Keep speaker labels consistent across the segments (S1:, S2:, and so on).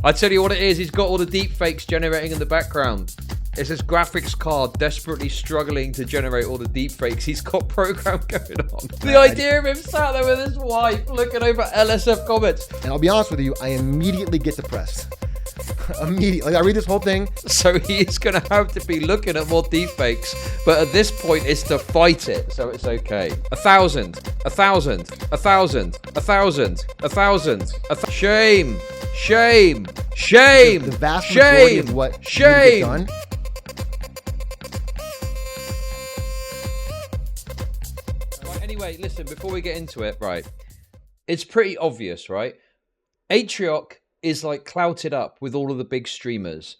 S1: I tell you what it is. He's got all the deepfakes generating in the background. It's this graphics card desperately struggling to generate all the deepfakes. He's got program going on. The idea of him sat there with his wife looking over LSF comments.
S2: And I'll be honest with you, I immediately get depressed. Immediately. Like, I read this whole thing.
S1: So he is going to have to be looking at more deepfakes. But at this point, it's to fight it. So it's okay. 1,000. 1,000. 1,000. 1,000. 1,000. Shame. Shame. Shame.
S2: The vast majority of what
S1: shame.
S2: Done.
S1: Anyway, listen, before we get into it, right, it's pretty obvious, right? Atrioc is like clouted up with all of the big streamers,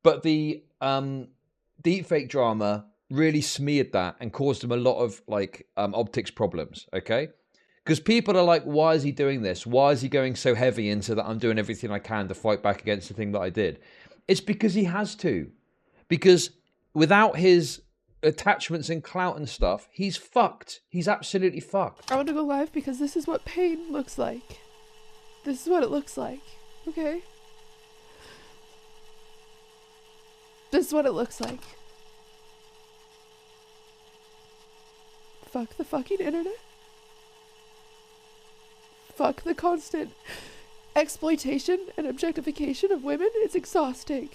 S1: but the deepfake drama really smeared that and caused him a lot of like optics problems, okay? Because people are like, why is he doing this? Why is he going so heavy into that I'm doing everything I can to fight back against the thing that I did? It's because he has to. Because without his attachments and clout and stuff, he's fucked. He's absolutely fucked.
S3: I want to go live because this is what pain looks like. This is what it looks like. Okay? This is what it looks like. Fuck the fucking internet. Fuck the constant exploitation and objectification of women. It's exhausting.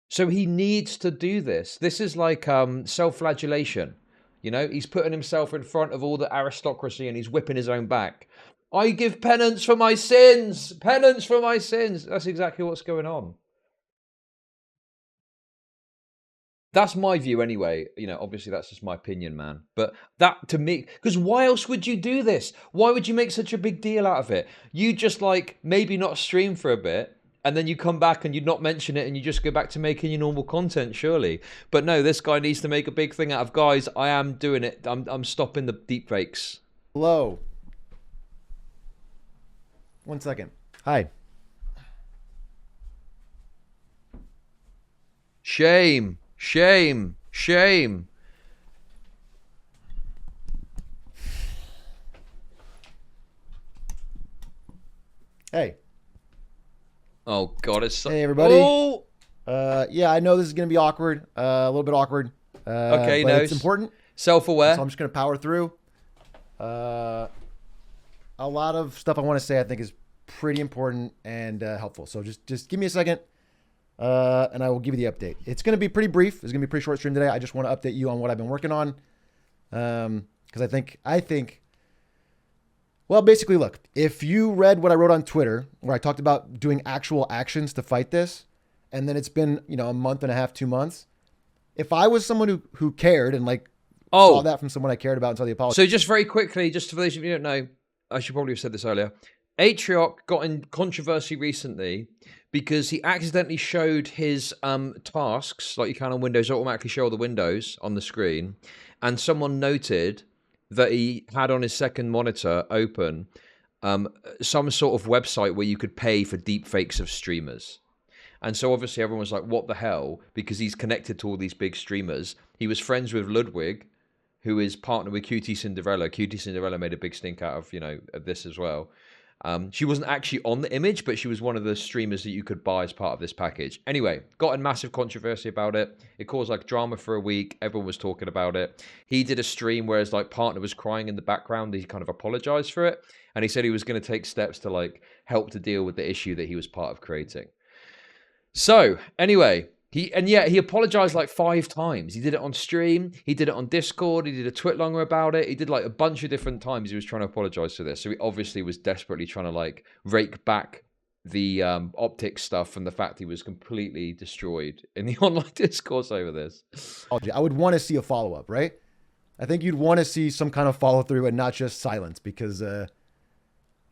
S1: So he needs to do this. This is like self-flagellation. You know, he's putting himself in front of all the aristocracy and he's whipping his own back. I give penance for my sins. Penance for my sins. That's exactly what's going on. That's my view anyway. You know, obviously that's just my opinion, man. But that to me, because why else would you do this? Why would you make such a big deal out of it? You just like maybe not stream for a bit and then you come back and you not mention it and you just go back to making your normal content, surely. But no, this guy needs to make a big thing out of, guys, I am doing it. I'm stopping the deepfakes.
S2: Hello. 1 second. Hi.
S1: Shame. Shame. Shame.
S2: Hey.
S1: Oh, God, it's so...
S2: Hey, everybody.
S1: Oh!
S2: Yeah, I know this is going to be awkward. A little bit awkward.
S1: Okay,
S2: but
S1: no.
S2: it's important.
S1: Self-aware.
S2: So I'm just going to power through. A lot of stuff I want to say I think is pretty important and helpful. So just give me a second, and I will give you the update. It's going to be pretty brief. It's going to be a pretty short stream today. I just want to update you on what I've been working on, because I think, well, basically, look, if you read what I wrote on Twitter, where I talked about doing actual actions to fight this, and then it's been, you know, a month and a half, 2 months. If I was someone who cared and like saw that from someone I cared about and saw the apology.
S1: So just very quickly, just for those of you who don't know, I should probably have said this earlier. Atrioc got in controversy recently because he accidentally showed his tasks, like you can on Windows, automatically show all the windows on the screen. And someone noted that he had on his second monitor open some sort of website where you could pay for deepfakes of streamers. And so obviously everyone was like, what the hell? Because he's connected to all these big streamers. He was friends with Ludwig, who is partnered with QTCinderella. QTCinderella made a big stink out of, you know, of this as well. She wasn't actually on the image, but she was one of the streamers that you could buy as part of this package. Anyway, got in massive controversy about it. It caused like drama for a week. Everyone was talking about it. He did a stream where his like partner was crying in the background. He kind of apologized for it. And he said he was going to take steps to like help to deal with the issue that he was part of creating. So anyway, he apologized like 5 times. He did it on stream. He did it on Discord. He did a twitlonger about it. He did like a bunch of different times. He was trying to apologize for this. So he obviously was desperately trying to like rake back the optics stuff and the fact he was completely destroyed in the online discourse over this.
S2: I would want to see a follow-up, right? I think you'd want to see some kind of follow-through and not just silence, because then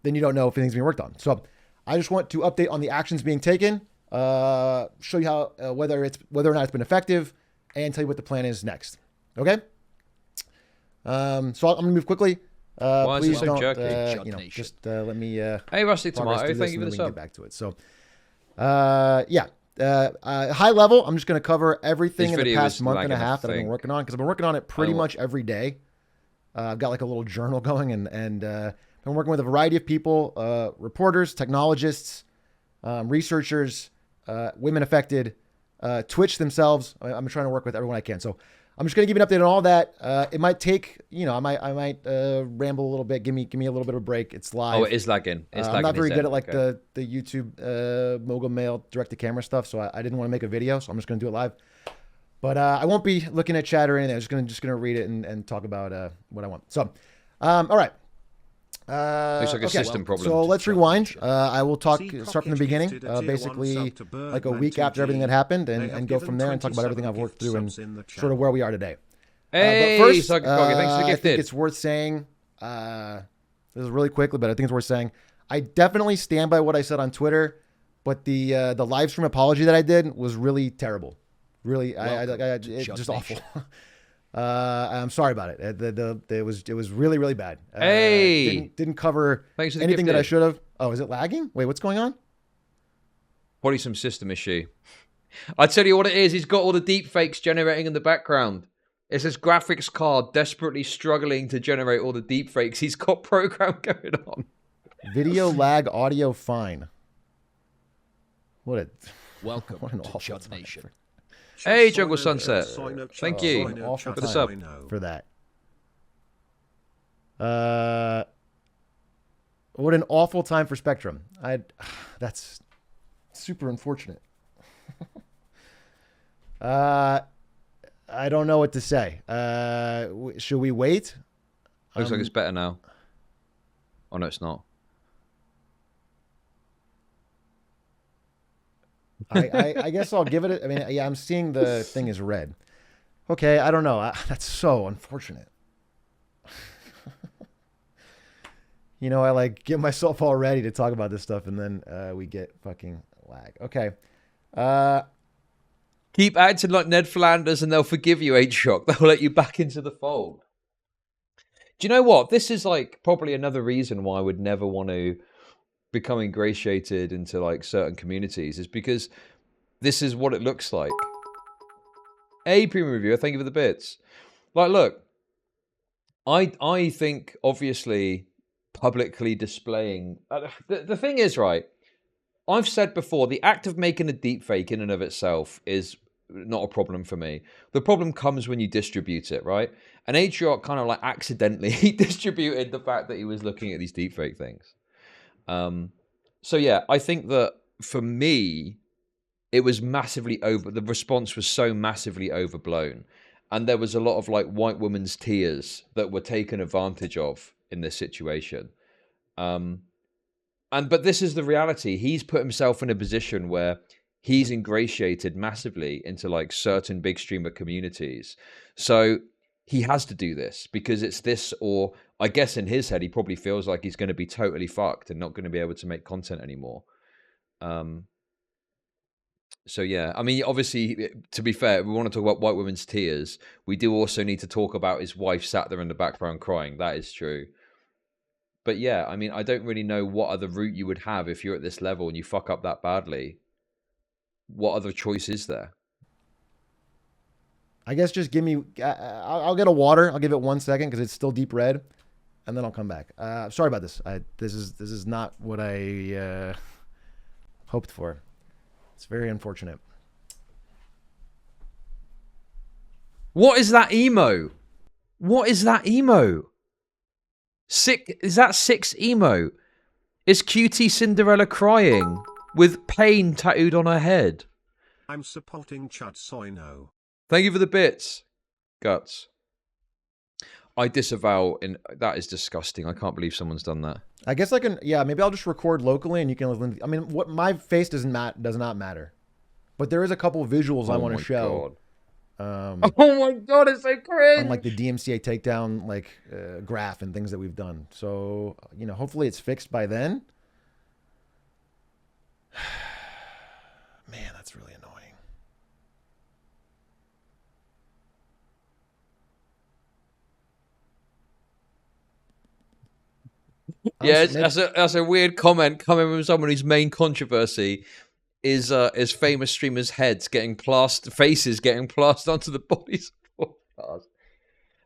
S2: you don't know if anything's being worked on. So I just want to update on the actions being taken. Show you how whether or not it's been effective, and tell you what the plan is next. Okay. So I'm gonna move quickly.
S1: Why
S2: please
S1: is it so
S2: don't,
S1: jerky?
S2: just let me.
S1: Hey, Rusty Tomato, thank you for the sub.
S2: Get back to it. So, high level. I'm just gonna cover everything in the past month and a half that I've been working on, because I've been working on it pretty much every day. I've got like a little journal going, and been working with a variety of people, reporters, technologists. researchers, women affected, Twitch themselves. I'm trying to work with everyone I can. So I'm just going to give you an update on all that. It might take, I might ramble a little bit. Give me a little bit of a break. It's live.
S1: Oh, it is lagging.
S2: I'm not very good at like the YouTube mogul mail direct to camera stuff. So I didn't want to make a video. So I'm just going to do it live. But I won't be looking at chat or anything. I'm just gonna read it and talk about what I want. So, all right.
S1: Looks like a system problem.
S2: So let's rewind. I will start from the beginning, basically like a week after everything that happened, and go from there and talk about everything I've worked through and sort of where we are today.
S1: Hey,
S2: but first,
S1: thanks for the
S2: I
S1: gifted.
S2: think it's worth saying. This is really quickly, but I think it's worth saying. I definitely stand by what I said on Twitter, but the live stream apology that I did was really terrible. Really, it's just awful. I'm sorry about it. It was really, really bad.
S1: Hey,
S2: didn't cover anything that I should have. Oh, is it lagging? Wait, what's going on?
S1: Probably some system issue. I tell you what it is. He's got all the deepfakes generating in the background. It's his graphics card desperately struggling to generate all the deepfakes. He's got program going on.
S2: Video lag, audio fine.
S4: Welcome
S2: what an
S4: to
S2: awful
S4: Chud
S2: time
S4: Nation.
S1: Hey, Jungle Sunset. Thank you.
S2: An awful
S1: Put this
S2: time
S1: up.
S2: for that. What an awful time for Spectrum. That's super unfortunate. I don't know what to say. Should we wait?
S1: Looks like it's better now. Oh, no, it's not.
S2: I guess I'll give it. I mean, yeah, I'm seeing the thing is red. Okay, I don't know. That's so unfortunate. I like get myself all ready to talk about this stuff, and then we get fucking lag. Okay.
S1: Keep acting like Ned Flanders, and they'll forgive you, Atrioc. They'll let you back into the fold. Do you know what? This is like probably another reason why I would never want to become ingratiated into like certain communities, is because this is what it looks like. Hey, premium reviewer, thank you for the bits. Like, look, I think obviously publicly displaying the thing is, right, I've said before, the act of making a deepfake in and of itself is not a problem for me. The problem comes when you distribute it, right? And Atrioc kind of like accidentally distributed the fact that he was looking at these deepfake things. So yeah, I think that for me, it was massively the response was so massively overblown. And there was a lot of like white woman's tears that were taken advantage of in this situation. But this is the reality. He's put himself in a position where he's ingratiated massively into like certain big streamer communities. So he has to do this because it's this, or I guess in his head, he probably feels like he's going to be totally fucked and not going to be able to make content anymore. So yeah, I mean, obviously, to be fair, we want to talk about white women's tears. We do also need to talk about his wife sat there in the background crying. That is true. But yeah, I mean, I don't really know what other route you would have if you're at this level and you fuck up that badly. What other choice is there?
S2: I guess just give me. I'll get a water. I'll give it 1 second because it's still deep red, and then I'll come back. Sorry about this. This is not what I hoped for. It's very unfortunate.
S1: What is that emo? What is that emo? Is that 6 emo? Is QTCinderella crying with pain tattooed on her head?
S5: I'm supporting Chud Soino.
S1: Thank you for the bits, Guts. I disavow. That is disgusting. I can't believe someone's done that.
S2: I guess I can. Yeah, maybe I'll just record locally, and you can listen. I mean, what my face does not matter, but there is a couple of visuals I want to show.
S1: Oh my god, it's so cringe.
S2: On like the DMCA takedown graph and things that we've done. So hopefully it's fixed by then. Man, that's really annoying.
S1: Yeah, that's a weird comment coming from someone whose main controversy is famous streamers' heads faces getting plastered onto the bodies of stars.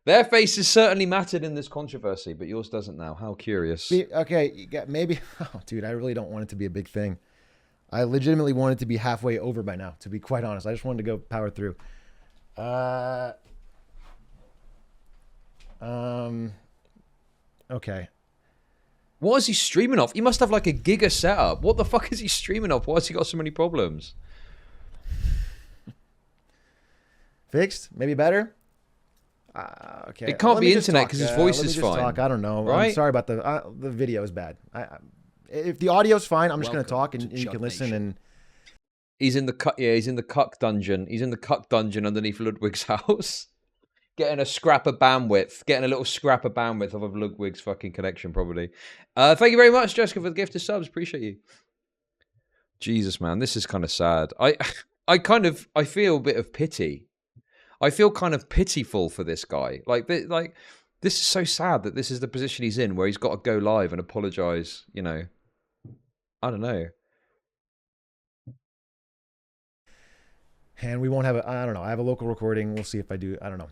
S1: Their faces certainly mattered in this controversy, but yours doesn't now. How curious.
S2: Okay, maybe. Oh, dude, I really don't want it to be a big thing. I legitimately wanted to be halfway over by now, to be quite honest. I just wanted to go power through. Okay.
S1: What is he streaming off? He must have like a Giga setup. What the fuck is he streaming off? Why has he got so many problems?
S2: Fixed? Maybe better? Okay.
S1: It can't
S2: Let
S1: be
S2: me just
S1: internet
S2: talk.
S1: because his voice
S2: Let me
S1: is
S2: just
S1: fine.
S2: talk. I don't know.
S1: Right?
S2: I'm sorry about the video is bad. If the audio's fine, I'm just going to talk and you can listen. And
S1: He's in the cuck. Yeah, he's in the cuck dungeon. He's in the cuck dungeon underneath Ludwig's house, getting a scrap of bandwidth, getting a little scrap of bandwidth off of Ludwig's fucking connection, probably. Thank you very much, Jessica, for the gift of subs. Appreciate you. Jesus, man, this is kind of sad. I feel a bit of pity. I feel kind of pitiful for this guy. Like this is so sad that this is the position he's in, where he's got to go live and apologize. You know, I don't know.
S2: And we won't have I don't know. I have a local recording. We'll see if I do. I don't know.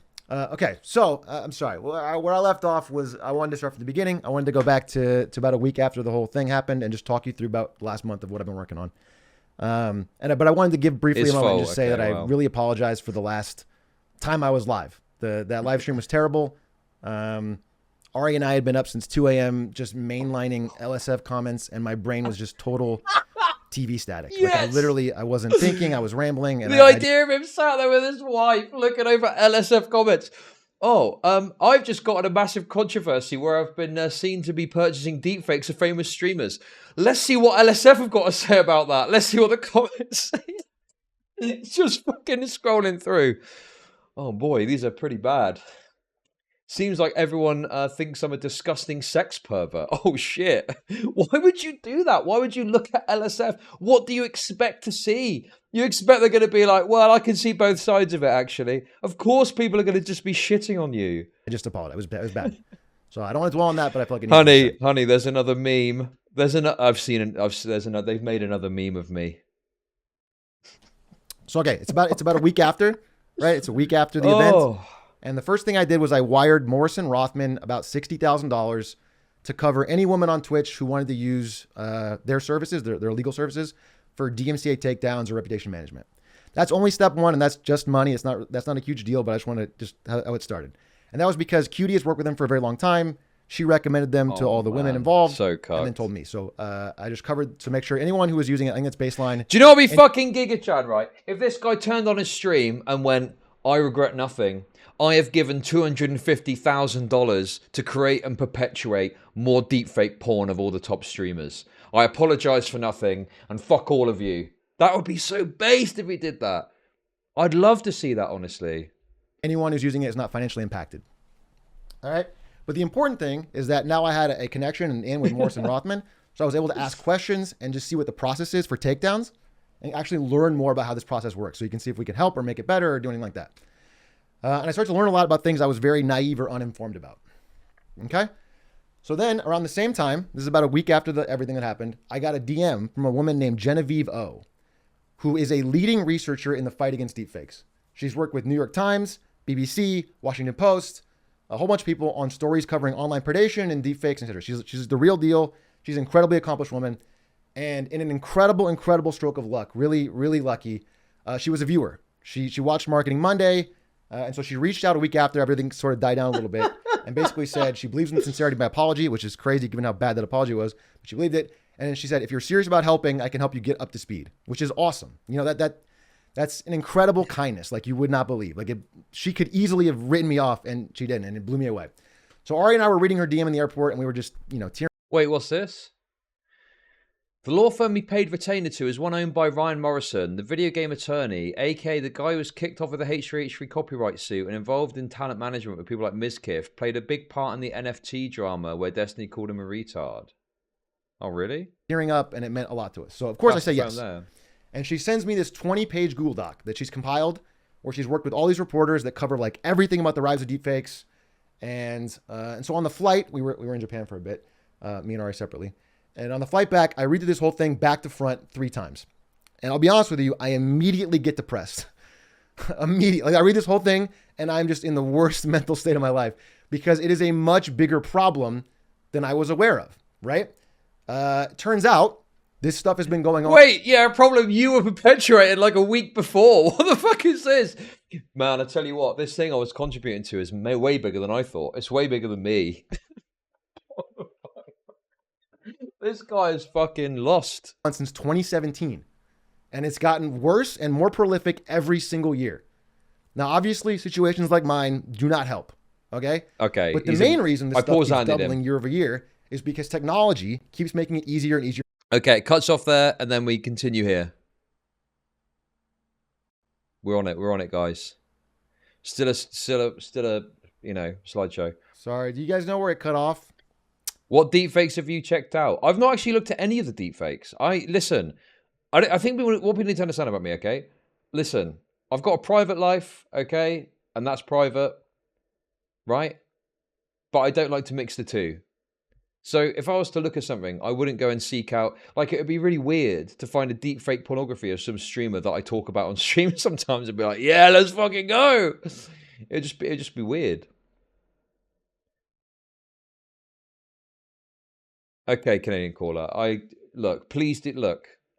S2: Okay, so I'm sorry. Where I left off was I wanted to start from the beginning. I wanted to go back to about a week after the whole thing happened and just talk you through about the last month of what I've been working on. But I wanted to give briefly a moment and just say that I really apologize for the last time I was live. That live stream was terrible. Ari and I had been up since 2 a.m. just mainlining LSF comments, and my brain was just total TV static.
S1: Yes!
S2: Like I wasn't thinking, I was rambling. And
S1: The idea of him sat there with his wife looking over LSF comments. I've just gotten a massive controversy where I've been seen to be purchasing deepfakes of famous streamers. Let's see what LSF have got to say about that. Let's see what the comments say. It's just fucking scrolling through. Oh boy, these are pretty bad. Seems like everyone thinks I'm a disgusting sex pervert. Oh shit. Why would you do that? Why would you look at LSF? What do you expect to see? You expect they're going to be like, well, I can see both sides of it, actually. Of course people are going to just be shitting on you.
S2: I just apologize. It was bad. So I don't want to dwell on that, but I feel like
S1: Honey, there's another meme. There's another, they've made another meme of me.
S2: So okay, it's about a week after, right? It's a week after the event. And the first thing I did was I wired Morrison Rothman about $60,000 to cover any woman on Twitch who wanted to use their services, their legal services, for DMCA takedowns or reputation management. That's only step one, and that's just money. That's not a huge deal, but I just want to just how it started. And that was because QT has worked with them for a very long time. She recommended them to all the women involved, and then told me. So I just covered to make sure anyone who was using it, I think it's baseline.
S1: Do you know what would be fucking Giga Chud, right? If this guy turned on his stream and went, I regret nothing. I have given $250,000 to create and perpetuate more deepfake porn of all the top streamers. I apologize for nothing, and fuck all of you. That would be so based if he did that. I'd love to see that, honestly.
S2: Anyone who's using it is not financially impacted. All right? But the important thing is that now I had a connection in with Morrison Rothman, so I was able to ask questions and just see what the process is for takedowns and actually learn more about how this process works, so you can see if we can help or make it better or do anything like that. And I started to learn a lot about things I was very naive or uninformed about. Okay? So then, around the same time, this is about a week after everything that happened, I got a DM from a woman named Genevieve O, who is a leading researcher in the fight against deepfakes. She's worked with New York Times, BBC, Washington Post, a whole bunch of people on stories covering online predation and deepfakes, etc. She's the real deal. She's an incredibly accomplished woman. And in an incredible stroke of luck, really, really lucky, she was a viewer. She watched Marketing Monday, and so she reached out a week after everything sort of died down a little bit and basically said she believes in the sincerity of my apology, which is crazy given how bad that apology was. But she believed it. And then she said, if you're serious about helping, I can help you get up to speed, which is awesome. You know, that's an incredible kindness. Like you would not believe. She could easily have written me off, and she didn't, and it blew me away. So Ari and I were reading her DM in the airport, and we were just, tearing.
S1: Wait, what's this? The law firm he paid retainer to is one owned by Ryan Morrison, the video game attorney, aka the guy who was kicked off with a H3H3 copyright suit and involved in talent management with people like Mizkif, played a big part in the NFT drama where Destiny called him a retard. Oh, really?
S2: Tearing up, and it meant a lot to us. So, of course, I say yes. And she sends me this 20-page Google Doc that she's compiled, where she's worked with all these reporters that cover everything about the rise of deepfakes. And so on the flight, we were in Japan for a bit, me and Ari separately. And on the flight back, I read through this whole thing back to front 3 times. And I'll be honest with you, I immediately get depressed. Immediately. I read this whole thing, and I'm just in the worst mental state of my life because it is a much bigger problem than I was aware of, right? Turns out This stuff has been going on.
S1: Wait, yeah, a problem you were perpetuated like a week before. What the fuck is this? Man, I tell you what, this thing I was contributing to is way bigger than I thought. It's way bigger than me. This guy is fucking lost.
S2: Since 2017. And it's gotten worse and more prolific every single year. Now, obviously, situations like mine do not help. Okay?
S1: Okay.
S2: But the main reason this stuff keeps
S1: paused-handed
S2: doubling year over year is because technology keeps making it easier and easier.
S1: Okay, it cuts off there, and then we continue here. We're on it, guys. Still a slideshow.
S2: Sorry, do you guys know where it cut off?
S1: What deepfakes have you checked out? I've not actually looked at any of the deepfakes. I think what people need to understand about me, okay? Listen, I've got a private life, okay? And that's private, right? But I don't like to mix the two. So if I was to look at something, I wouldn't go and seek out, like, it would be really weird to find a deepfake pornography of some streamer that I talk about on stream sometimes and be like, yeah, let's fucking go. It'd just be weird. Okay, Canadian caller. Look,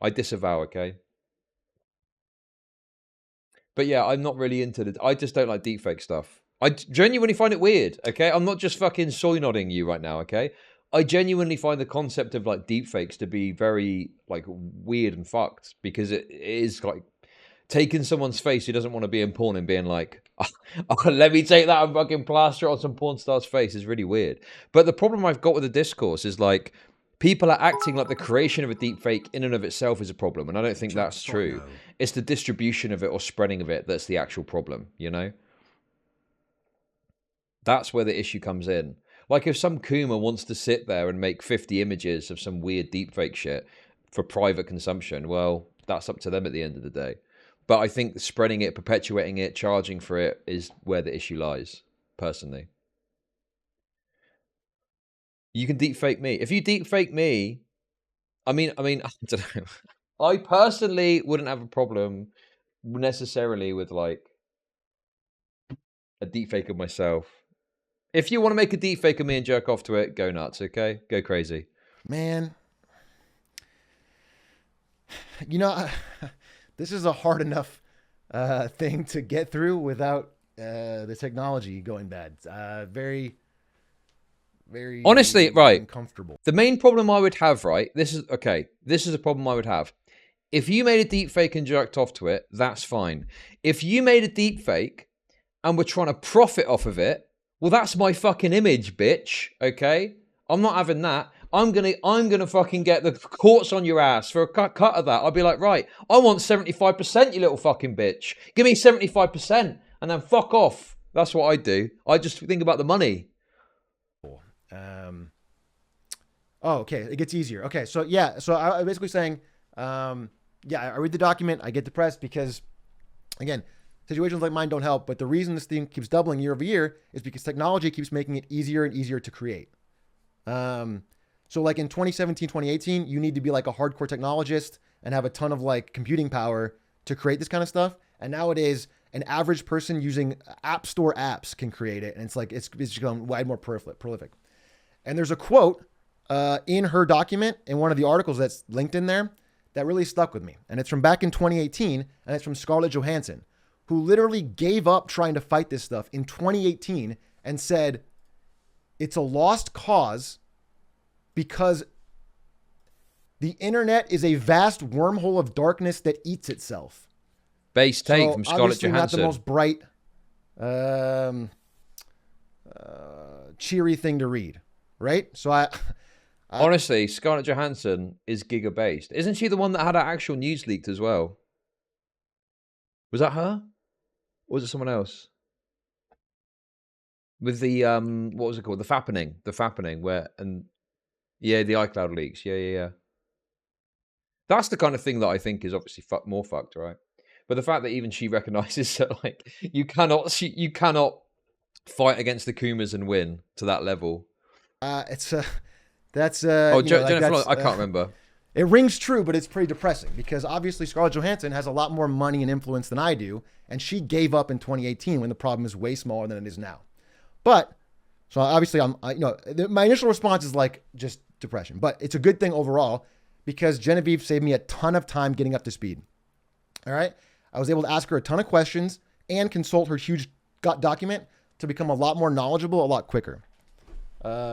S1: I disavow, okay? But yeah, I'm not really into I just don't like deepfake stuff. I genuinely find it weird, okay? I'm not just fucking soy nodding you right now, okay? I genuinely find the concept of like deepfakes to be very like weird and fucked, because it is like taking someone's face who doesn't want to be in porn and being like, oh, let me take that and fucking plaster it on some porn star's face is really weird. But the problem I've got with the discourse is like, people are acting like the creation of a deepfake in and of itself is a problem, and I don't think that's true. It's the distribution of it or spreading of it that's the actual problem, you know? That's where the issue comes in. Like, if some Kuma wants to sit there and make 50 images of some weird deepfake shit for private consumption, well, that's up to them at the end of the day. But I think spreading it, perpetuating it, charging for it is where the issue lies, personally. You can deepfake me. If you deepfake me, I mean, I don't know. I personally wouldn't have a problem necessarily with like a deepfake of myself. If you want to make a deepfake of me and jerk off to it, go nuts, okay? Go crazy.
S2: Man, you know, this is a hard enough thing to get through without the technology going bad. Very
S1: honestly, right,
S2: uncomfortable.
S1: The main problem I would have, right, this is a problem I would have. If you made a deepfake and jerked off to it, that's fine. If you made a deepfake and were trying to profit off of it, well, that's my fucking image, bitch, okay? I'm not having that. I'm gonna fucking get the courts on your ass for a cut of that. I'll be like, right, I want 75%, you little fucking bitch. Give me 75% and then fuck off. That's what I do. I just think about the money.
S2: Oh, okay. It gets easier. Okay. So yeah. So I'm basically saying, yeah, I read the document. I get depressed because, again, situations like mine don't help. But the reason this thing keeps doubling year over year is because technology keeps making it easier and easier to create. So like in 2017, 2018, you need to be like a hardcore technologist and have a ton of like computing power to create this kind of stuff. And nowadays, an average person using app store apps can create it. And it's like, it's become wide more prolific. And there's a quote in her document, in one of the articles that's linked in there, that really stuck with me. And it's from back in 2018, and it's from Scarlett Johansson, who literally gave up trying to fight this stuff in 2018 and said, it's a lost cause because the internet is a vast wormhole of darkness that eats itself.
S1: Base take from Scarlett Johansson.
S2: Not the most bright, cheery thing to read, right? So
S1: honestly, Scarlett Johansson is Giga based. Isn't she the one that had her actual news leaked as well? Was that her? Or was it someone else? With the what was it called? The fappening, where yeah, the iCloud leaks. Yeah. That's the kind of thing that I think is obviously more fucked, right? But the fact that even she recognizes that, like, you cannot fight against the Kumas and win to that level.
S2: That's
S1: Jennifer, I can't remember.
S2: It rings true, but it's pretty depressing because obviously Scarlett Johansson has a lot more money and influence than I do, and she gave up in 2018 when the problem is way smaller than it is now. But so obviously my initial response is like just depression, but it's a good thing overall because Genevieve saved me a ton of time getting up to speed. All right. I was able to ask her a ton of questions and consult her huge document to become a lot more knowledgeable a lot quicker,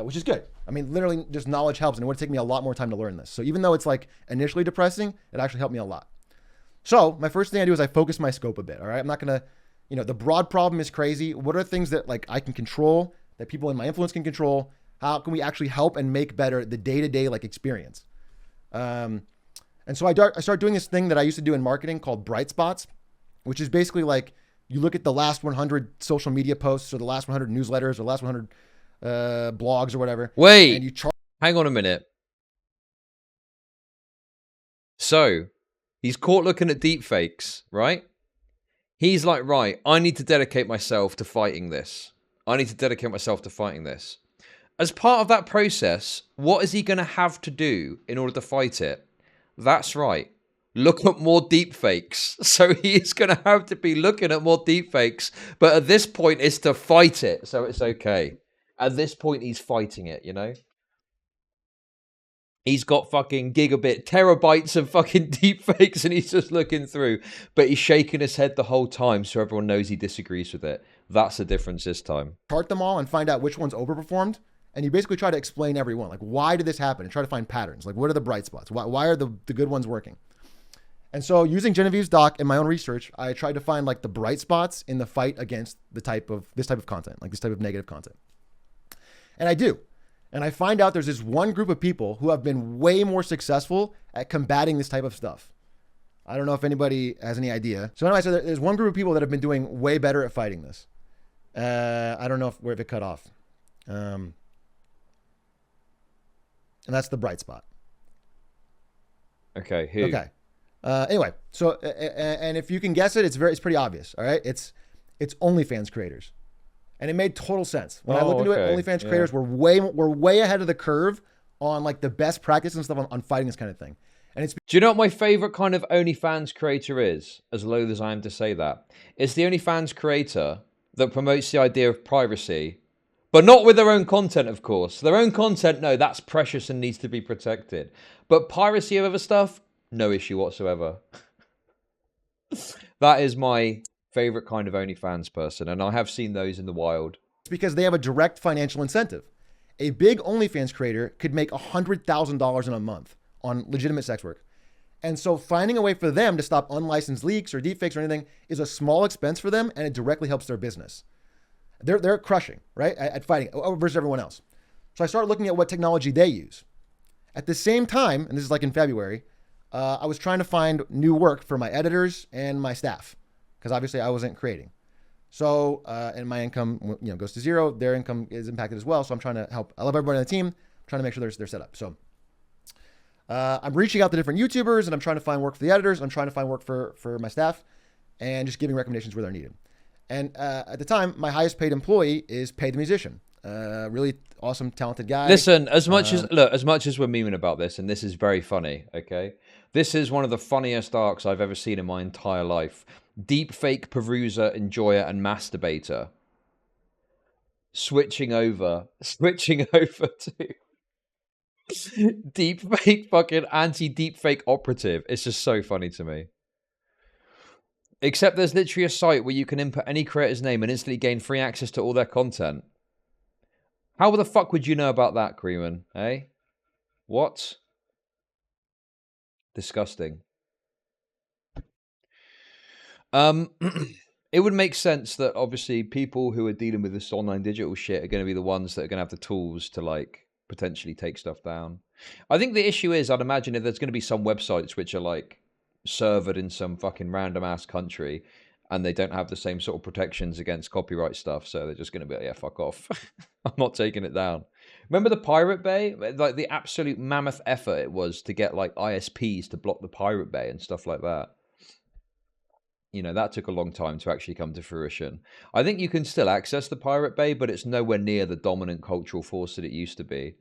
S2: which is good. I mean, literally just knowledge helps, and it would take me a lot more time to learn this. So even though it's like initially depressing, it actually helped me a lot. So my first thing I do is I focus my scope a bit. All right. I'm not going to, you know, the broad problem is crazy. What are things that like I can control, that people in my influence can control? How can we actually help and make better the day-to-day like experience? And so I start doing this thing that I used to do in marketing called bright spots, which is basically like you look at the last 100 social media posts or the last 100 newsletters or the last 100 blogs or whatever.
S1: Wait,
S2: and you
S1: hang on a minute. So he's caught looking at deepfakes, right? He's like, right, I need to dedicate myself to fighting this. As part of that process, what is he going to have to do in order to fight it? That's right. Look at more deepfakes. So he is going to have to be looking at more deepfakes. But at this point, it's to fight it. So it's okay. At this point, he's fighting it, you know? He's got fucking gigabit, terabytes of fucking deepfakes and he's just looking through. But he's shaking his head the whole time so everyone knows he disagrees with it. That's the difference this time.
S2: Chart them all and find out which one's overperformed. And you basically try to explain every one. Like, why did this happen? And try to find patterns. Like, what are the bright spots? Why are the good ones working? And so using Genevieve's doc and my own research, I tried to find like the bright spots in the fight against this type of content, like this type of negative content. And I do. And I find out there's this one group of people who have been way more successful at combating this type of stuff. I don't know if anybody has any idea. So anyway, so there's one group of people that have been doing way better at fighting this. I don't know where it cut off. And that's the bright spot.
S1: Okay, who?
S2: Okay. Anyway, so and if you can guess it, it's pretty obvious. All right, it's OnlyFans creators, and it made total sense when I looked into it. OnlyFans creators were way ahead of the curve on like the best practice and stuff on fighting this kind of thing. And it's.
S1: Do you know what my favorite kind of OnlyFans creator is? As loath as I am to say that, it's the OnlyFans creator that promotes the idea of privacy. But not with their own content, of course. Their own content, no, that's precious and needs to be protected. But piracy of other stuff, no issue whatsoever. That is my favorite kind of OnlyFans person, and I have seen those in the wild.
S2: It's because they have a direct financial incentive. A big OnlyFans creator could make $100,000 in a month on legitimate sex work. And so finding a way for them to stop unlicensed leaks or deepfakes or anything is a small expense for them, and it directly helps their business. They're crushing, right, at fighting versus everyone else. So I started looking at what technology they use. At the same time, and this is like in February, I was trying to find new work for my editors and my staff because obviously I wasn't creating. So, and my income, goes to zero. Their income is impacted as well. So I'm trying to help. I love everybody on the team. I'm trying to make sure they're set up. So I'm reaching out to different YouTubers and I'm trying to find work for the editors. I'm trying to find work for my staff and just giving recommendations where they're needed. And at the time, my highest paid employee is Paid the Musician. Really awesome, talented guy.
S1: Listen, as much as we're memeing about this, and this is very funny, okay? This is one of the funniest arcs I've ever seen in my entire life. Deepfake peruser, enjoyer, and masturbator. Switching over to deepfake fucking anti-deepfake operative. It's just so funny to me. Except there's literally a site where you can input any creator's name and instantly gain free access to all their content. How the fuck would you know about that, Creeman? Eh? What? Disgusting. It would make sense that obviously people who are dealing with this online digital shit are going to be the ones that are going to have the tools to like potentially take stuff down. I think the issue is, I'd imagine if there's going to be some websites which are like servered in some fucking random ass country and they don't have the same sort of protections against copyright stuff, so they're just going to be like, yeah, fuck off. I'm not taking it down. Remember the Pirate Bay? Like the absolute mammoth effort it was to get like ISPs to block the Pirate Bay and stuff like that. That took a long time to actually come to fruition. I think you can still access the Pirate Bay, but it's nowhere near the dominant cultural force that it used to be.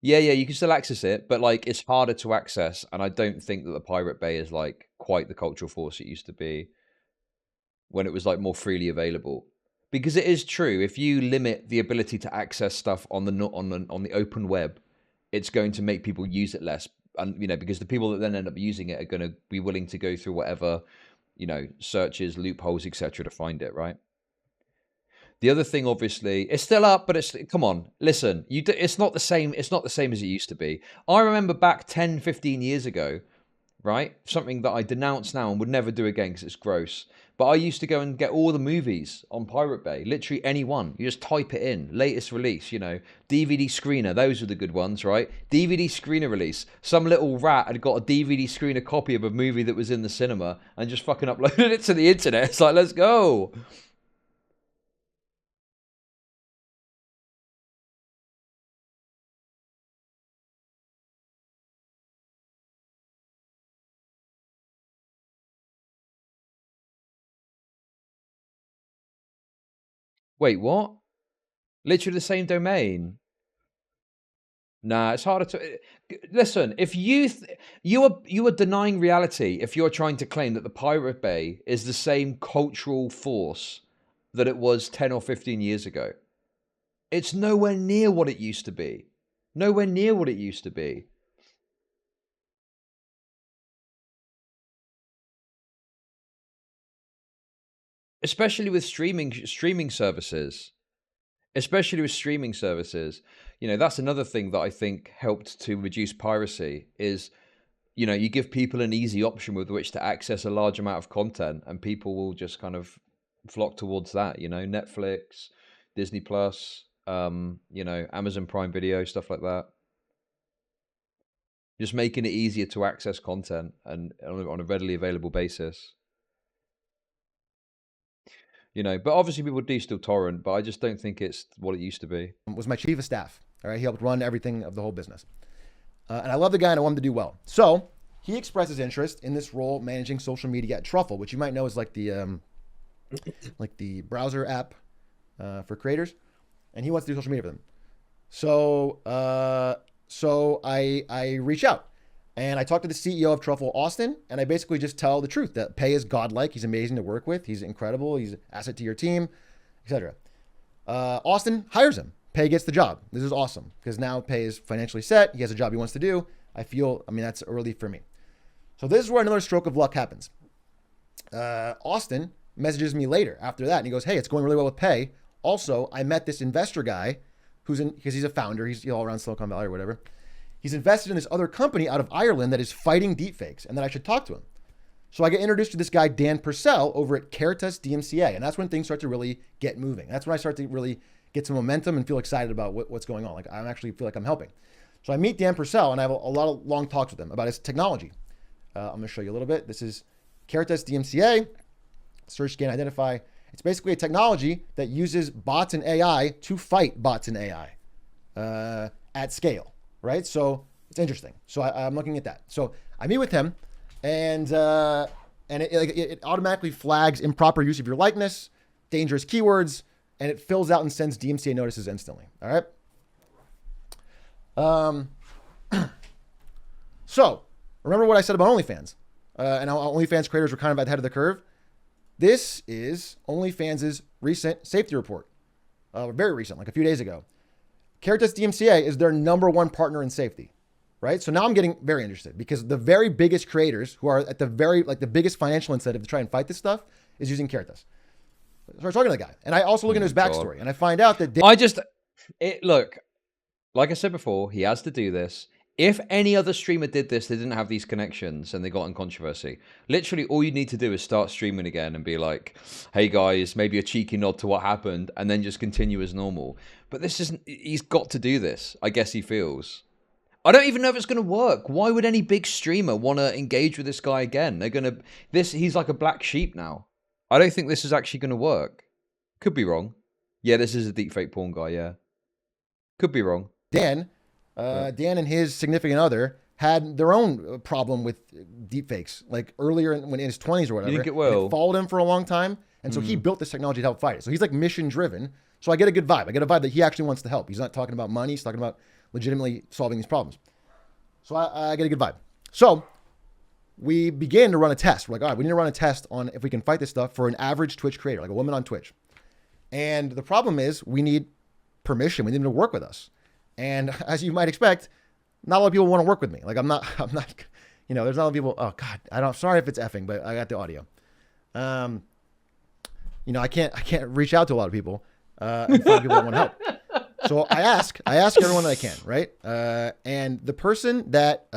S1: Yeah, you can still access it, but like it's harder to access, and I don't think that the Pirate Bay is like quite the cultural force it used to be when it was like more freely available. Because it is true, if you limit the ability to access stuff on the open web, it's going to make people use it less. And, because the people that then end up using it are going to be willing to go through whatever, searches, loopholes, etc. to find it, right? The other thing, obviously, it's still up, but come on, listen, it's not the same. It's not the same as it used to be. I remember back 10, 15 years ago, right? Something that I denounce now and would never do again because it's gross. But I used to go and get all the movies on Pirate Bay, literally any one. You just type it in, latest release, DVD screener. Those are the good ones, right? DVD screener release. Some little rat had got a DVD screener copy of a movie that was in the cinema and just fucking uploaded it to the internet. It's like, let's go. Wait, what? Literally the same domain. Nah, it's harder to listen. If you are denying reality if you're trying to claim that the Pirate Bay is the same cultural force that it was 10 or 15 years ago. It's nowhere near what it used to be. Nowhere near what it used to be. Especially with streaming services. Especially with streaming services. That's another thing that I think helped to reduce piracy is, you give people an easy option with which to access a large amount of content and people will just kind of flock towards that, Netflix, Disney Plus, Amazon Prime Video, stuff like that. Just making it easier to access content and on a readily available basis. But obviously people do still torrent, but I just don't think it's what it used to be.
S2: Was my chief of staff. All right, he helped run everything of the whole business. And I love the guy and I want him to do well. So he expresses interest in this role managing social media at Truffle, which you might know is like the browser app for creators. And he wants to do social media for them. So I reach out. And I talked to the CEO of Truffle, Austin, and I basically just tell the truth that Pei is godlike. He's amazing to work with. He's incredible. He's an asset to your team, etc. Austin hires him. Pei gets the job. This is awesome because now Pei is financially set. He has a job he wants to do. That's early for me. So this is where another stroke of luck happens. Austin messages me later after that, and he goes, "Hey, it's going really well with Pei. Also, I met this investor guy because he's a founder. He's all around Silicon Valley or whatever. He's invested in this other company out of Ireland that is fighting deepfakes, and that I should talk to him." So I get introduced to this guy, Dan Purcell, over at Caritas DMCA, and that's when things start to really get moving. That's when I start to really get some momentum and feel excited about what's going on. Like I actually feel like I'm helping. So I meet Dan Purcell, and I have a lot of long talks with him about his technology. I'm going to show you a little bit. This is Caritas DMCA, search, scan, identify. It's basically a technology that uses bots and AI to fight bots and AI at scale. Right? So it's interesting. So I'm looking at that. So I meet with him and it automatically flags improper use of your likeness, dangerous keywords, and it fills out and sends DMCA notices instantly. All right. So remember what I said about OnlyFans and how OnlyFans creators were kind of at the head of the curve. This is OnlyFans' recent safety report. Very recent, like a few days ago. Caritas DMCA is their number one partner in safety, right? So now I'm getting very interested because the very biggest creators who are at the the biggest financial incentive to try and fight this stuff is using Caritas. So I'm talking to the guy, and I also look into his backstory, and I find out that
S1: look, like I said before, he has to do this. If any other streamer did this, they didn't have these connections and they got in controversy. Literally, all you need to do is start streaming again and be like, "Hey guys, maybe a cheeky nod to what happened," and then just continue as normal. But this isn't. He's got to do this. I guess he feels. I don't even know if it's going to work. Why would any big streamer want to engage with this guy again? He's like a black sheep now. I don't think this is actually going to work. Could be wrong. Yeah, this is a deepfake porn guy. Yeah, could be wrong.
S2: Dan and his significant other had their own problem with deepfakes, like earlier when in his 20s or whatever.
S1: You think it will?
S2: It followed him for a long time, and so he built this technology to help fight it. So he's like mission driven. So I get a good vibe. I get a vibe that he actually wants to help. He's not talking about money. He's talking about legitimately solving these problems. So I get a good vibe. So we begin to run a test. We're like, all right, we need to run a test on if we can fight this stuff for an average Twitch creator, like a woman on Twitch. And the problem is we need permission. We need them to work with us. And as you might expect, not a lot of people want to work with me. Like I'm not, you know, there's not a lot of people. Oh God, sorry if it's effing, but I got the audio. You know, I can't reach out to a lot of people and find people that want to help. So I ask everyone that I can, right? And the person that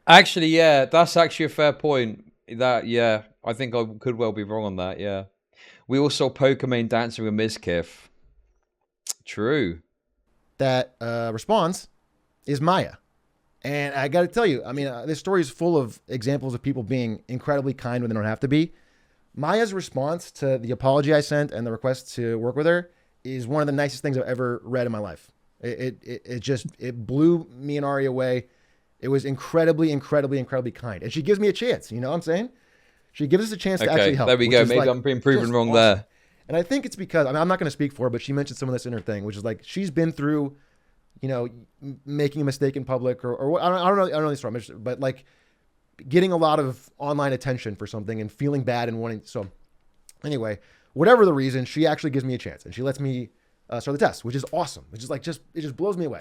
S1: actually, yeah, that's actually a fair point. That, yeah, I think I could well be wrong on that. Yeah, we all saw Pokimane dancing with Mizkif. True.
S2: That responds is Maya. And I got to tell you, I mean, this story is full of examples of people being incredibly kind when they don't have to be. Maya's response to the apology I sent and the request to work with her is one of the nicest things I've ever read in my life. It blew me and Ari away. It was incredibly kind. And she gives me a chance. You know what I'm saying? She gives us a chance to actually help.
S1: There we go. Maybe I'm being proven wrong awesome. There.
S2: And I think it's because, I mean, I'm not going to speak for her, but she mentioned some of this in her thing, which is like, she's been through, you know, making a mistake in public or I don't know this from, but like getting a lot of online attention for something and feeling bad and wanting. So anyway, whatever the reason, she actually gives me a chance and she lets me start the test, which is awesome. Which is like, it just blows me away.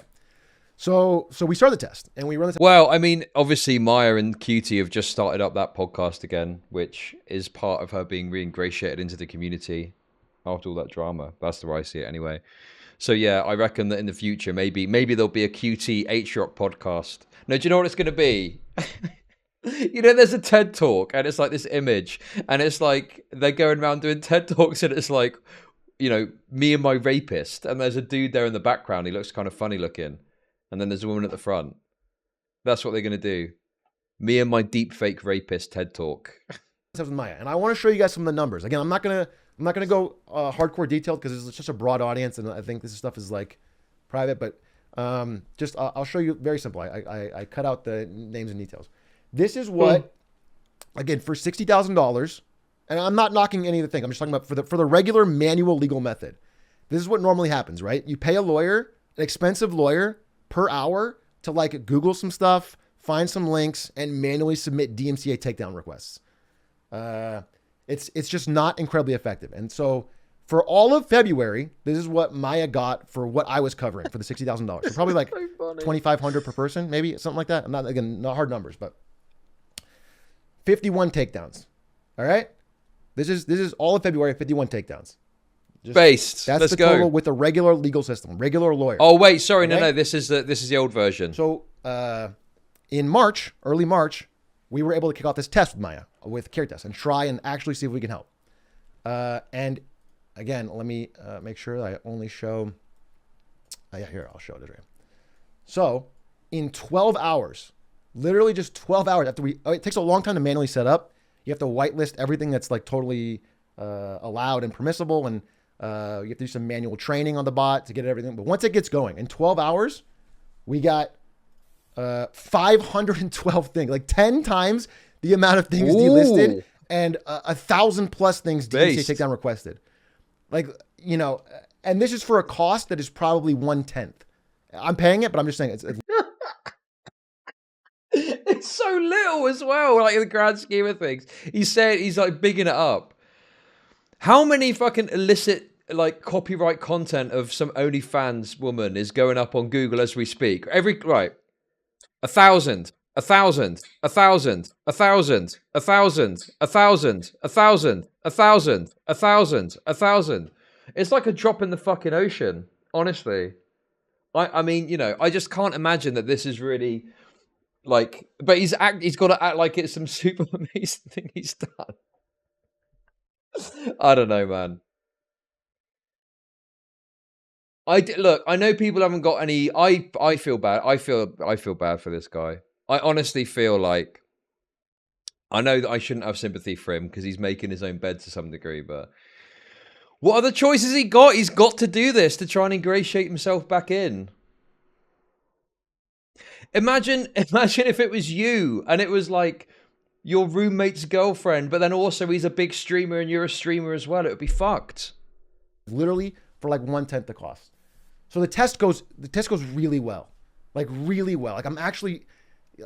S2: So we start the test and we run the test.
S1: Well, I mean, obviously Maya and QT have just started up that podcast again, which is part of her being reingratiated into the community after all that drama. That's the way I see it anyway. So yeah, I reckon that in the future, maybe there'll be a QT Atrioc podcast. No, do you know what it's going to be? You know, there's a TED Talk and it's like this image and it's like they're going around doing TED Talks and it's like, you know, me and my rapist. And there's a dude there in the background. He looks kind of funny looking. And then there's a woman at the front. That's what they're going to do. Me and my deepfake rapist TED Talk.
S2: With Maya. And I want to show you guys some of the numbers. Again, I'm not going to go hardcore detailed because it's just a broad audience. And I think this stuff is like private, but I'll show you very simple. I cut out the names and details. This is what, again, for $60,000, and I'm not knocking any of the thing. I'm just talking about for the regular manual legal method. This is what normally happens, right? You pay a lawyer, an expensive lawyer per hour to like Google some stuff, find some links, and manually submit DMCA takedown requests. It's just not incredibly effective. And so for all of February, this is what Maya got for what I was covering for the $60,000. So probably like $2,500 per person, maybe something like that. I'm not, again, not hard numbers, but 51 takedowns. All right. This is all of February, 51 takedowns.
S1: Based.
S2: That's
S1: Let's
S2: the
S1: go.
S2: total with a regular legal system, regular lawyer.
S1: Oh wait, sorry, okay? No. This is the old version.
S2: So in March, early March, we were able to kick off this test with Maya, with Care Test, and try and actually see if we can help. And again, let me make sure that I only show. Yeah, here I'll show it right. So in 12 hours, literally just 12 hours after it takes a long time to manually set up. You have to whitelist everything that's like totally allowed and permissible, and you have to do some manual training on the bot to get everything. But once it gets going, in 12 hours, we got 512 things, like 10 times the amount of things delisted and 1,000 plus things DMCA takedown requested. Like, you know, and this is for a cost that is probably 1/10. I'm paying it, but I'm just saying it's
S1: it's so little as well, like in the grand scheme of things. He's like bigging it up. How many fucking illicit like copyright content of some OnlyFans woman is going up on Google as we speak? 1,000, 1,000, 1,000, 1,000, 1,000, 1,000, 1,000, 1,000, 1,000, 1,000. It's like a drop in the fucking ocean, honestly. I mean, you know, I just can't imagine that this is really like, but he's got to act like it's some super amazing thing he's done. I don't know, man. Look, I know people haven't got any. I feel bad. I feel bad for this guy. I honestly feel like I know that I shouldn't have sympathy for him because he's making his own bed to some degree. But what other choices he got? He's got to do this to try and ingratiate himself back in. Imagine if it was you and it was like your roommate's girlfriend, but then also he's a big streamer and you're a streamer as well. It would be fucked.
S2: Literally for like 1/10 the cost. So the test goes really well, like really well. Like I'm actually, you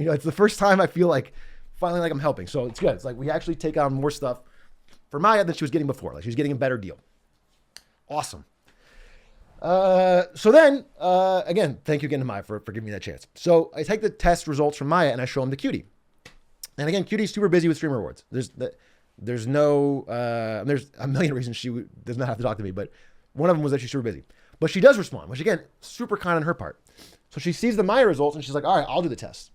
S2: know, it's the first time I feel like finally like I'm helping. So it's good. It's like we actually take on more stuff for Maya than she was getting before. Like she was getting a better deal. Awesome. So then, again, thank you again to Maya for giving me that chance. So I take the test results from Maya and I show them to Cutie. And again, Cutie's super busy with streamer awards. There's a million reasons she does not have to talk to me, but one of them was that she's super busy. But she does respond, which again, super kind on her part. So she sees the Maya results and she's like, all right, I'll do the test.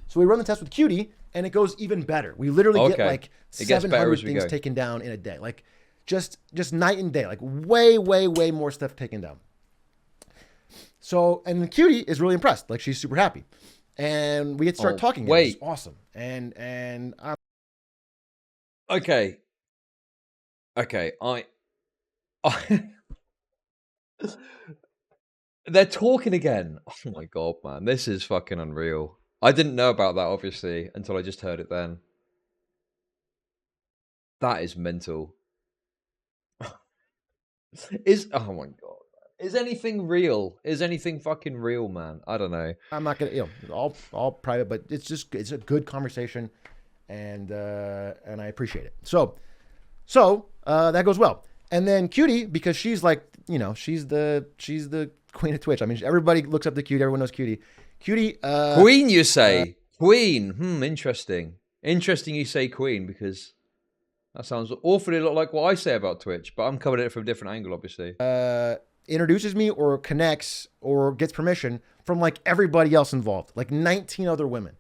S2: So we run the test with Cutie and it goes even better. We literally get like 700 things taken down in a day. Like just night and day, like way, way, way more stuff taken down. So, and then Cutie is really impressed. Like she's super happy. And we get to start talking. Wait. It's awesome. And I'm...
S1: Okay. They're talking again. Oh my god, man. This is fucking unreal. I didn't know about that, obviously, until I just heard it then. That is mental. Oh my god. Is anything real? Is anything fucking real, man? I don't know.
S2: I'm not gonna, all private, but it's a good conversation, and I appreciate it. So that goes well. And then Cutie, because she's like, she's the queen of Twitch. I mean, everybody looks up to Cutie. Everyone knows Cutie. Cutie.
S1: Queen, you say? Queen. Interesting. Interesting you say queen, because that sounds awfully a lot like what I say about Twitch, but I'm coming at it from a different angle, obviously.
S2: Introduces me or connects or gets permission from like everybody else involved, like 19 other women.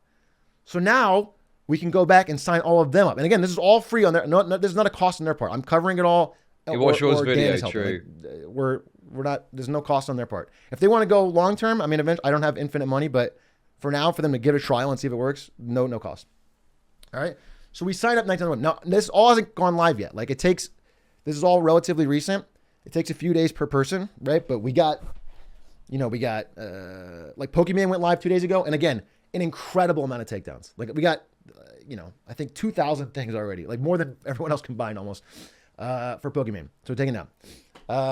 S2: So now we can go back and sign all of them up. And again, this is all free on their, no, there's not a cost on their part. I'm covering it all.
S1: You watch yours video, true.
S2: Like, we're not, there's no cost on their part. If they want to go long-term, I mean, eventually, I don't have infinite money, but for now, for them to give a trial and see if it works, no cost. All right. So we sign up 19 women. Now, this all hasn't gone live yet. Like this is all relatively recent. It takes a few days per person, right? But we got like Pokimane went live 2 days ago. And again, an incredible amount of takedowns. Like we got, I think 2,000 things already, like more than everyone else combined almost for Pokimane. So we're taking down,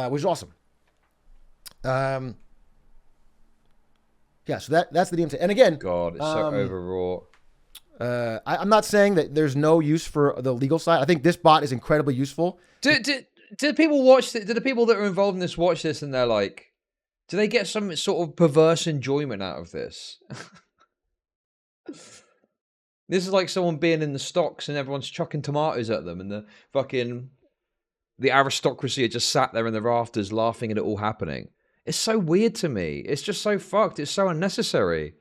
S2: which is awesome. Yeah, so that's the DMC. And again,
S1: God, it's so overwrought.
S2: I'm not saying that there's no use for the legal side. I think this bot is incredibly useful.
S1: Do people watch this? Do the people that are involved in this watch this and they're like, do they get some sort of perverse enjoyment out of this? This is like someone being in the stocks and everyone's chucking tomatoes at them and the aristocracy are just sat there in the rafters laughing at it all happening. It's so weird to me. It's just so fucked. It's so unnecessary.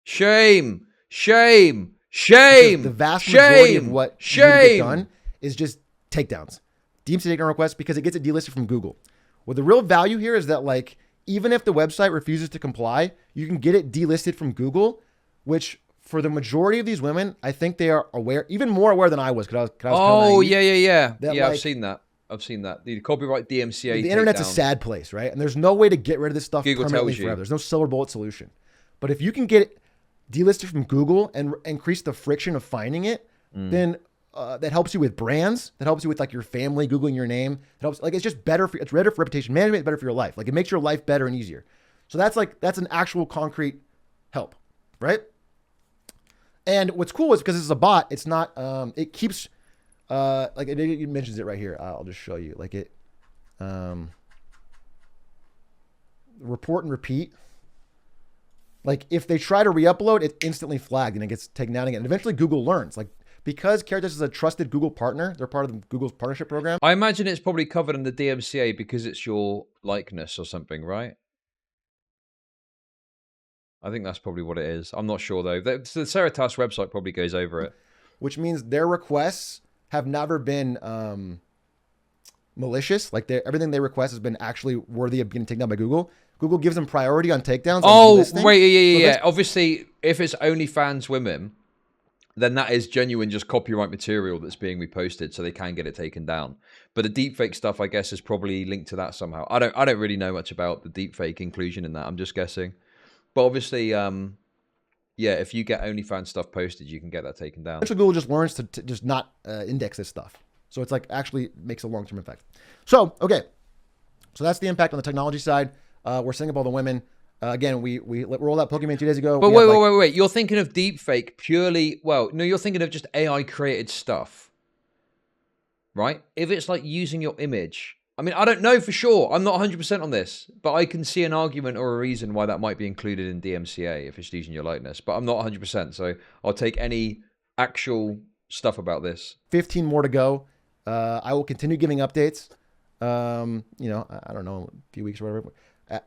S1: Shame. The
S2: vast majority of what you get done is just takedowns. DMC takedown requests, because it gets it delisted from Google. Well, the real value here is that, like, even if the website refuses to comply, you can get it delisted from Google, which for the majority of these women, I think they are aware, even more aware than I was. Cause I was
S1: yeah. I've seen that. The copyright DMCA.
S2: The internet's a sad place, right? And there's no way to get rid of this stuff permanently forever. There's no silver bullet solution. But if you can get it delisted from Google and increase the friction of finding it, then that helps you with brands. That helps you with like your family Googling your name. It helps, like, it's just better for, it's better for reputation management. It's better for your life. Like, it makes your life better and easier. So that's an actual concrete help, right? And what's cool is because this is a bot, it's not, it keeps, like it mentions it right here. I'll just show you, like it, report and repeat. Like if they try to re-upload, it's instantly flagged and it gets taken down again. And eventually Google learns, like, because Caritas is a trusted Google partner, they're part of Google's partnership program.
S1: I imagine it's probably covered in the DMCA because it's your likeness or something, right? I think that's probably what it is. I'm not sure though. The Caritas website probably goes over it.
S2: Which means their requests have never been malicious. Like everything they request has been actually worthy of getting taken down by Google. Google gives them priority on takedowns.
S1: Oh, wait, yeah. Obviously, if it's OnlyFans women, then that is genuine just copyright material that's being reposted, so they can get it taken down. But the deepfake stuff, I guess, is probably linked to that somehow. I don't really know much about the deepfake inclusion in that. I'm just guessing. But obviously, yeah, if you get OnlyFans stuff posted, you can get that taken down.
S2: Eventually, Google just learns to just not index this stuff. So it's like actually makes a long-term effect. So, okay. So that's the impact on the technology side. We're setting up all the women. Again, we rolled out Pokimane 2 days ago.
S1: But wait. You're thinking of deepfake purely... Well, no, you're thinking of just AI-created stuff. Right? If it's like using your image I mean, I don't know for sure. I'm not 100% on this, but I can see an argument or a reason why that might be included in DMCA if it's using your likeness. But I'm not 100%, so I'll take any actual stuff about this.
S2: 15 more to go. I will continue giving updates. You know, I don't know, a few weeks or whatever.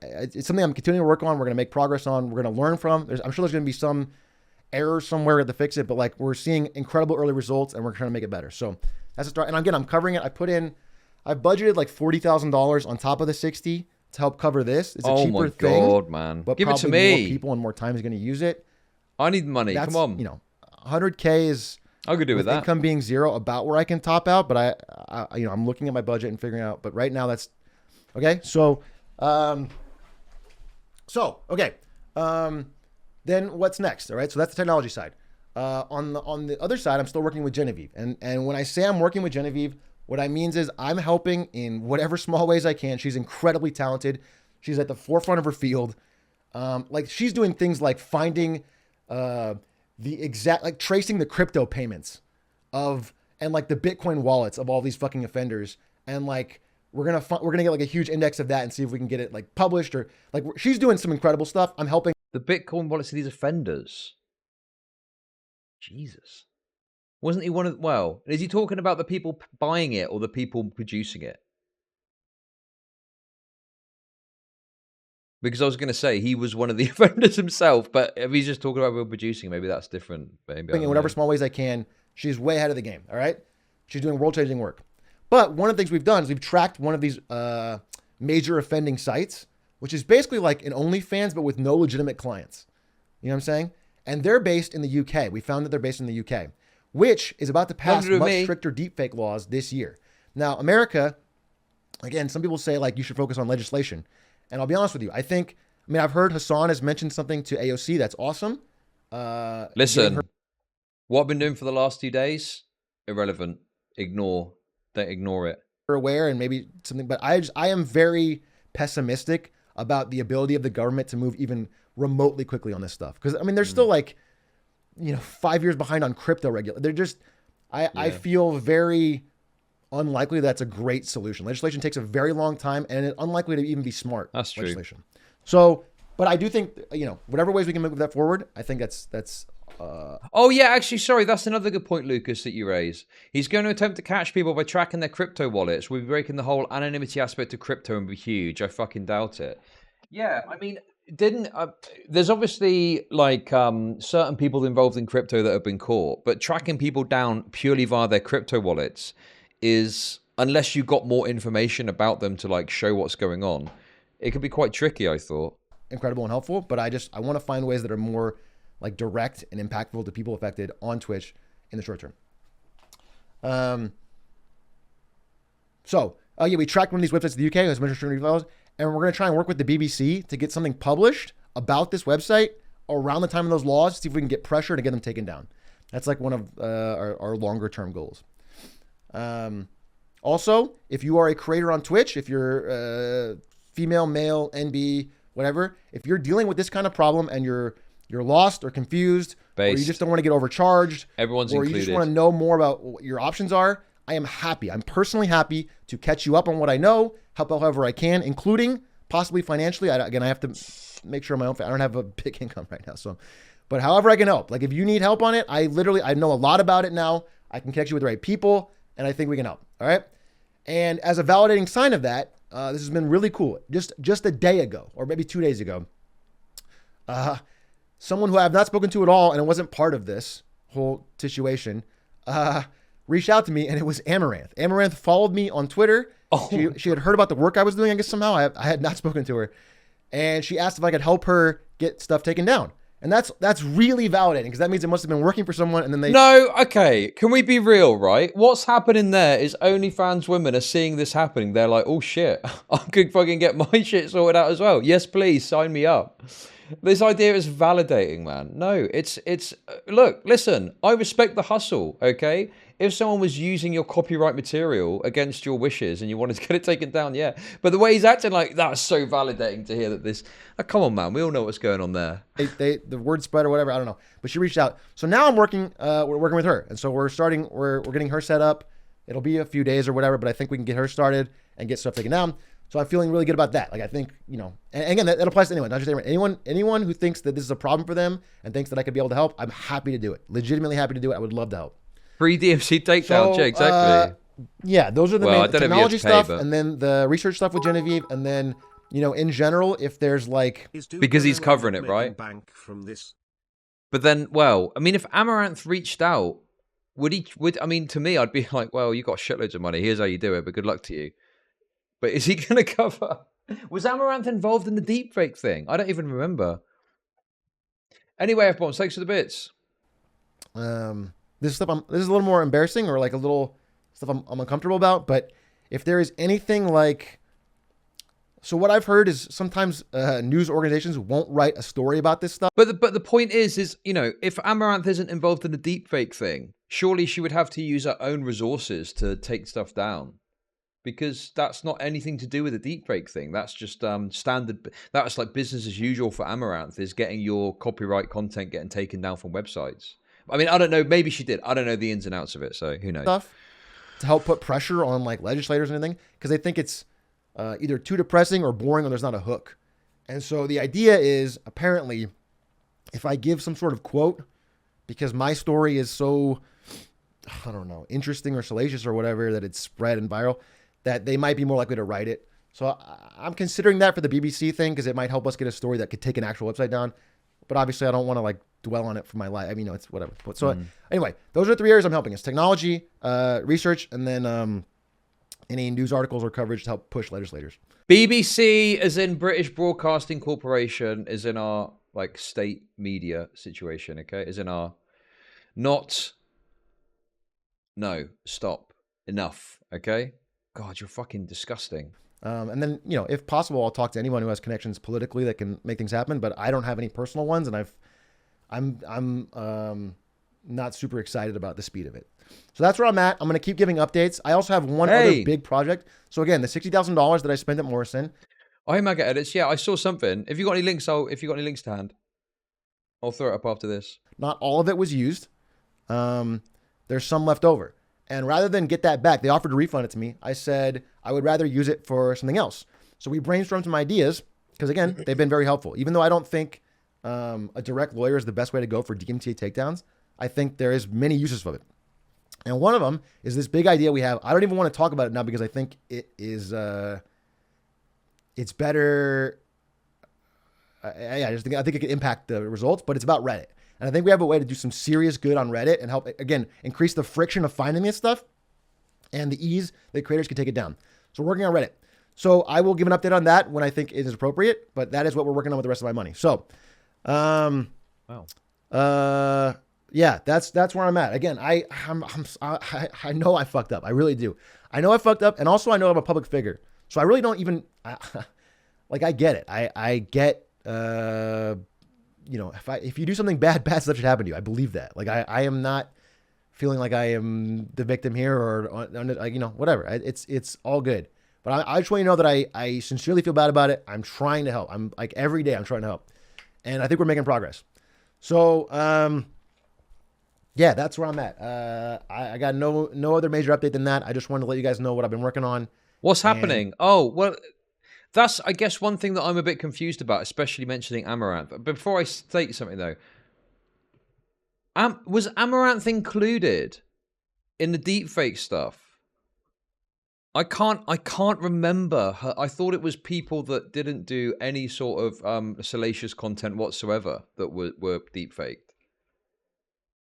S2: It's something I'm continuing to work on. We're going to make progress on. We're going to learn from. I'm sure there's going to be some error somewhere to fix it, but like we're seeing incredible early results and we're trying to make it better. So that's a start. And again, I'm covering it. I've budgeted like $40,000 on top of the 60 to help cover this. It's a cheaper thing.
S1: Oh my God, man.
S2: But
S1: give it to
S2: probably
S1: me.
S2: More people and more time is going to use it.
S1: I need money.
S2: That's,
S1: come on.
S2: You know, 100K is,
S1: I could do with that.
S2: Income being zero, about where I can top out, but I you know, I'm looking at my budget and figuring out, but right now that's okay. So, okay. Then what's next? All right. So that's the technology side. On the other side, I'm still working with Genevieve. And when I say I'm working with Genevieve, what I means is I'm helping in whatever small ways I can. She's incredibly talented. She's at the forefront of her field. Like she's doing things like finding, the exact, like tracing the crypto payments and like the Bitcoin wallets of all these fucking offenders. And like, we're going to get like a huge index of that and see if we can get it like published or like she's doing some incredible stuff. I'm helping.
S1: The Bitcoin wallets of these offenders. Jesus. Wasn't he one of, well, is he talking about the people buying it or the people producing it? Because I was going to say he was one of the offenders himself, but if he's just talking about people producing, maybe that's different. Maybe
S2: In whatever small ways I can. She's way ahead of the game. All right. She's doing world-changing work. But one of the things we've done is we've tracked one of these major offending sites, which is basically like an OnlyFans, but with no legitimate clients. You know what I'm saying? And they're based in the UK. We found that they're based in the UK, which is about to pass much stricter deepfake laws this year. Now, America, again, some people say like you should focus on legislation. And I'll be honest with you. I've heard Hassan has mentioned something to AOC. That's awesome.
S1: Listen, what I've been doing for the last 2 days, irrelevant. Don't ignore it.
S2: Aware and maybe something, but I am very pessimistic about the ability of the government to move even remotely quickly on this stuff. Because I mean, they're still like, 5 years behind on crypto regulation. They're just, I feel very unlikely that's a great solution. Legislation takes a very long time and it's unlikely to even be smart.
S1: That's true.
S2: Legislation. So, but I do think, whatever ways we can move that forward, I think that's.
S1: Oh yeah, actually, sorry, that's another good point, Lucas, that you raise. He's going to attempt to catch people by tracking their crypto wallets. We'll be breaking the whole anonymity aspect of crypto and be huge. I fucking doubt it. Yeah, I mean, there's obviously like certain people involved in crypto that have been caught, but tracking people down purely via their crypto wallets is, unless you got more information about them to like show what's going on, it could be quite tricky, I thought.
S2: Incredible and helpful, but I want to find ways that are more like direct and impactful to people affected on Twitch in the short term. We tracked one of these websites in the UK, as mentioned, and we're going to try and work with the BBC to get something published about this website around the time of those laws, see if we can get pressure to get them taken down. That's like one of our longer term goals. Also, if you are a creator on Twitch, if you're female, male, NB, whatever, if you're dealing with this kind of problem and you're lost or confused, or you just don't want to get overcharged,
S1: everyone's
S2: or
S1: included,
S2: you just want to know more about what your options are, I am happy. I'm personally happy to catch you up on what I know, help out however I can, including possibly financially. I have to make sure my own, I don't have a big income right now. So, but however I can help, like if you need help on it, I know a lot about it now. I can connect you with the right people and I think we can help. All right. And as a validating sign of that, this has been really cool. Just a day ago, or maybe 2 days ago, someone who I have not spoken to at all, and it wasn't part of this whole situation, reached out to me, and it was Amaranth. Amaranth followed me on Twitter. Oh. She had heard about the work I was doing, I guess somehow. I had not spoken to her. And she asked if I could help her get stuff taken down. And that's really validating, because that means it must have been working for someone, and then they...
S1: No, okay. Can we be real, right? What's happening there is OnlyFans women are seeing this happening. They're like, oh shit, I could fucking get my shit sorted out as well. Yes, please, sign me up. This idea is validating, man. No, it's look, listen, I respect the hustle, okay? If someone was using your copyright material against your wishes and you wanted to get it taken down, yeah. But the way he's acting, like, that's so validating to hear that this... come on, man. We all know what's going on there.
S2: The word spread or whatever, I don't know. But she reached out. So now I'm working, we're working with her. And so we're getting her set up. It'll be a few days or whatever, but I think we can get her started. and get stuff taken down. So I'm feeling really good about that. Like I think, and again, that applies to anyone, not just anyone who thinks that this is a problem for them and thinks that I could be able to help. I'm happy to do it. Legitimately happy to do it. I would love to help.
S1: Free DMC takedown, yeah, exactly.
S2: Yeah, those are the main technology stuff,
S1: but...
S2: and then the research stuff with Genevieve, and then in general, if there's like
S1: because he's covering it, right?
S5: Bank from this.
S1: But then, well, I mean, if Amaranth reached out, I mean, to me, I'd be like, well, you got shitloads of money. Here's how you do it, but good luck to you. But is he going to cover? Was Amaranth involved in the deepfake thing? I don't even remember. Anyway, F-Bombs, thanks for the bits.
S2: This is a little more embarrassing, or like a little stuff I'm uncomfortable about. But if there is anything like, so what I've heard is sometimes news organizations won't write a story about this stuff.
S1: But the point is if Amaranth isn't involved in the deepfake thing, surely she would have to use her own resources to take stuff down. Because that's not anything to do with the deepfake thing. That's just standard. That's like business as usual for Amaranth, is getting your copyright content getting taken down from websites. I mean, I don't know. Maybe she did. I don't know the ins and outs of it. So who knows?
S2: Stuff to help put pressure on like legislators and anything, because they think it's either too depressing or boring, or there's not a hook. And so the idea is, apparently, if I give some sort of quote, because my story is so, I don't know, interesting or salacious or whatever, that it's spread and viral, that they might be more likely to write it. So I'm considering that for the BBC thing, because it might help us get a story that could take an actual website down. But obviously, I don't want to like dwell on it for my life. I mean, it's whatever. So anyway, those are the 3 areas I'm helping. It's technology, research, and then any news articles or coverage to help push legislators.
S1: BBC, as in British Broadcasting Corporation, is in our like state media situation. Okay, is in our stop enough. Okay. God, you're fucking disgusting.
S2: And then, if possible, I'll talk to anyone who has connections politically that can make things happen. But I don't have any personal ones, and I'm not super excited about the speed of it. So that's where I'm at. I'm going to keep giving updates. I also have one other big project. So again, the $60,000 that I spent at Morrison.
S1: Oh, hey, Mega Edits. Yeah, I saw something. If you got any links, to hand, I'll throw it up after this.
S2: Not all of it was used. There's some left over. And rather than get that back, they offered to refund it to me. I said I would rather use it for something else. So we brainstormed some ideas, because again, they've been very helpful. Even though I don't think a direct lawyer is the best way to go for DMCA takedowns, I think there is many uses of it. And one of them is this big idea we have. I don't even want to talk about it now, because I think it is, it's better. I think it could impact the results, but it's about Reddit. And I think we have a way to do some serious good on Reddit and help, again, increase the friction of finding this stuff and the ease that creators can take it down. So we're working on Reddit. So I will give an update on that when I think it is appropriate, but that is what we're working on with the rest of my money. So, yeah, that's where I'm at. Again, I know I fucked up. I really do. I know I fucked up, and also I know I'm a public figure. So I really don't even I get it. I get if you do something bad stuff should happen to you. I believe that. Like I am not feeling like I am the victim here or whatever. It's all good. But I just want you to know that I sincerely feel bad about it. I'm trying to help. I'm like every day I'm trying to help, and I think we're making progress. So yeah, that's where I'm at. I got no other major update than that. I just wanted to let you guys know what I've been working on.
S1: What's happening? Oh, well, that's, I guess, one thing that I'm a bit confused about, especially mentioning Amaranth. Before I state something, though, was Amaranth included in the deepfake stuff? I can't remember her. I thought it was people that didn't do any sort of salacious content whatsoever that were deepfaked.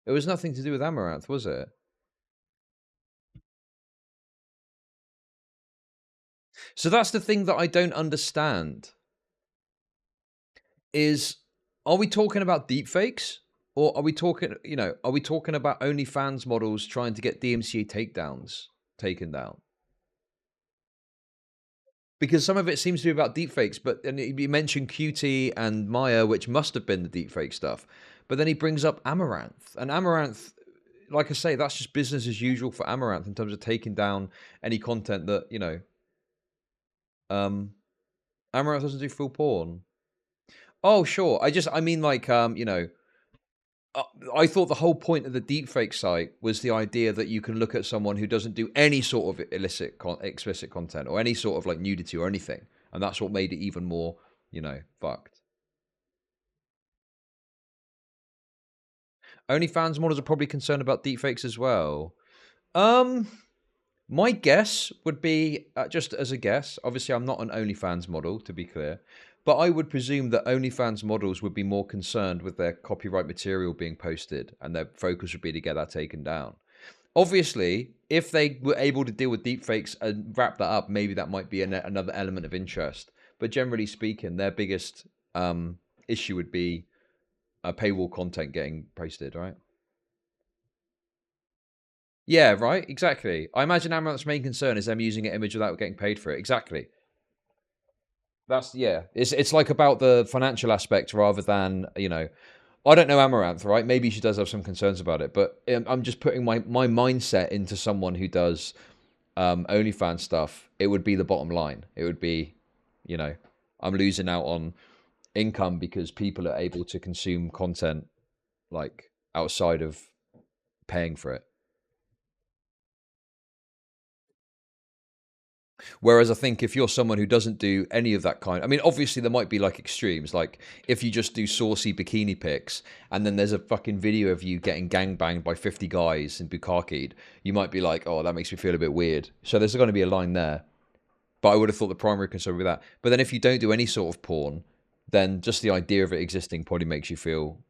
S1: It was nothing to do with Amaranth, was it? So that's the thing that I don't understand. Are we talking about deepfakes? Or are we talking, about OnlyFans models trying to get DMCA takedowns taken down? Because some of it seems to be about deepfakes, but and you mentioned QT and Maya, which must have been the deepfake stuff. But then he brings up Amaranth. And Amaranth, like I say, that's just business as usual for Amaranth in terms of taking down any content that, Amaranth doesn't do full porn. Oh, sure. I mean, like, I thought the whole point of the deepfake site was the idea that you can look at someone who doesn't do any sort of explicit content or any sort of like nudity or anything, and that's what made it even more, you know, fucked. OnlyFans models are probably concerned about deepfakes as well. My guess would be, just as a guess, obviously I'm not an OnlyFans model, to be clear, but I would presume that OnlyFans models would be more concerned with their copyright material being posted, and their focus would be to get that taken down. Obviously, if they were able to deal with deepfakes and wrap that up, maybe that might be another element of interest. But generally speaking, their biggest issue would be paywall content getting posted, right? Yeah, right. Exactly. I imagine Amaranth's main concern is them using an image without getting paid for it. Exactly. That's It's like about the financial aspect rather than, you know. I don't know Amaranth, right? Maybe she does have some concerns about it, but I'm just putting my mindset into someone who does OnlyFans stuff. It would be the bottom line. It would be, you know, I'm losing out on income because people are able to consume content like outside of paying for it. Whereas I think if you're someone who doesn't do any of that kind, I mean, obviously there might be like extremes, like if you just do saucy bikini pics and then there's a fucking video of you getting gangbanged by 50 guys in Bukkakeed, you might be like, oh, that makes me feel a bit weird. So there's going to be a line there. But I would have thought the primary concern would be that. But then if you don't do any sort of porn, then just the idea of it existing probably makes you feel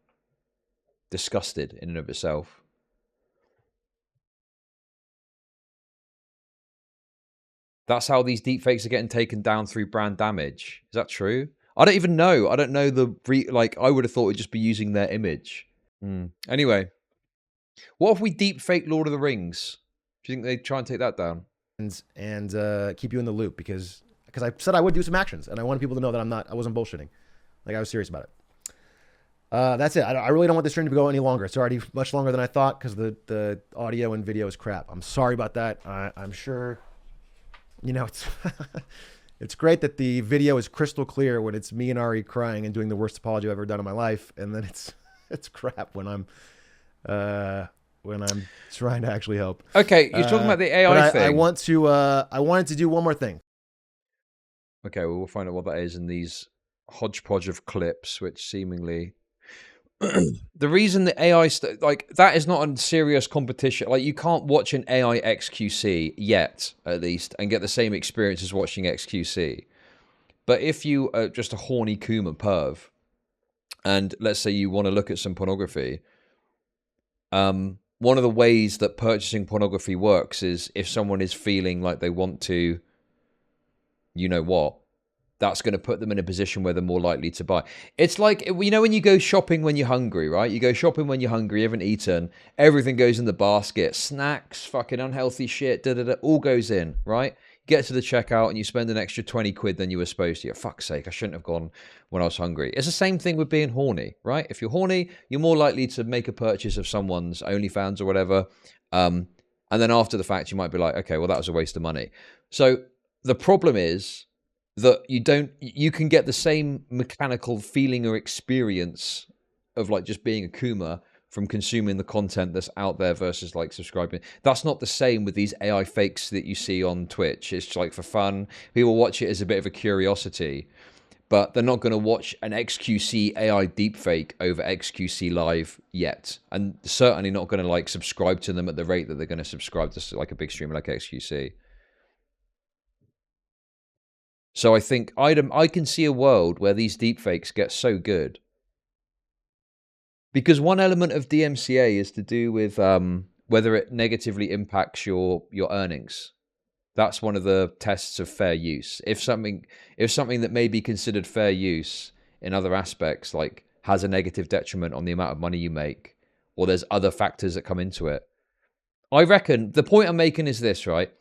S1: disgusted in and of itself. That's how these deepfakes are getting taken down through brand damage. Is that true? I don't even know. I don't know I would have thought it'd just be using their image. Anyway, what if we deepfake Lord of the Rings? Do you think they'd try and take that down?
S2: And keep you in the loop because I said I would do some actions and I wanted people to know that I wasn't bullshitting. Like I was serious about it. That's it. I really don't want this stream to go any longer. It's already much longer than I thought because the audio and video is crap. I'm sorry about that. I'm sure, you know, it's it's great that the video is crystal clear when it's me and Ari crying and doing the worst apology I've ever done in my life, and then it's crap when I'm trying to actually help.
S1: Okay, you're talking about the AI thing.
S2: I wanted to do one more thing.
S1: Okay, well, we'll find out what that is in these hodgepodge of clips, which seemingly the reason the AI that is not a serious competition. Like you can't watch an AI XQC yet, at least, and get the same experience as watching XQC. But if you are just a horny Kuma perv, and let's say you want to look at some pornography, one of the ways that purchasing pornography works is if someone is feeling like they want to, you know what, that's going to put them in a position where they're more likely to buy. It's like, you know, when you go shopping when you're hungry, right? You go shopping when you're hungry, you haven't eaten, everything goes in the basket, snacks, fucking unhealthy shit, all goes in, right? You get to the checkout and you spend an extra 20 quid than you were supposed to. Fuck's sake, I shouldn't have gone when I was hungry. It's the same thing with being horny, right? If you're horny, you're more likely to make a purchase of someone's OnlyFans or whatever. And then after the fact, you might be like, okay, well, that was a waste of money. So the problem is that you can get the same mechanical feeling or experience of like just being a Kuma from consuming the content that's out there versus like subscribing. That's not the same with these AI fakes that you see on Twitch. It's like for fun. People watch it as a bit of a curiosity, but they're not going to watch an XQC AI deepfake over XQC live yet. And certainly not going to like subscribe to them at the rate that they're going to subscribe to like a big streamer like XQC. So I think I can see a world where these deepfakes get so good. Because one element of DMCA is to do with whether it negatively impacts your earnings. That's one of the tests of fair use. If something that may be considered fair use in other aspects, like has a negative detriment on the amount of money you make, or there's other factors that come into it. I reckon the point I'm making is this, right?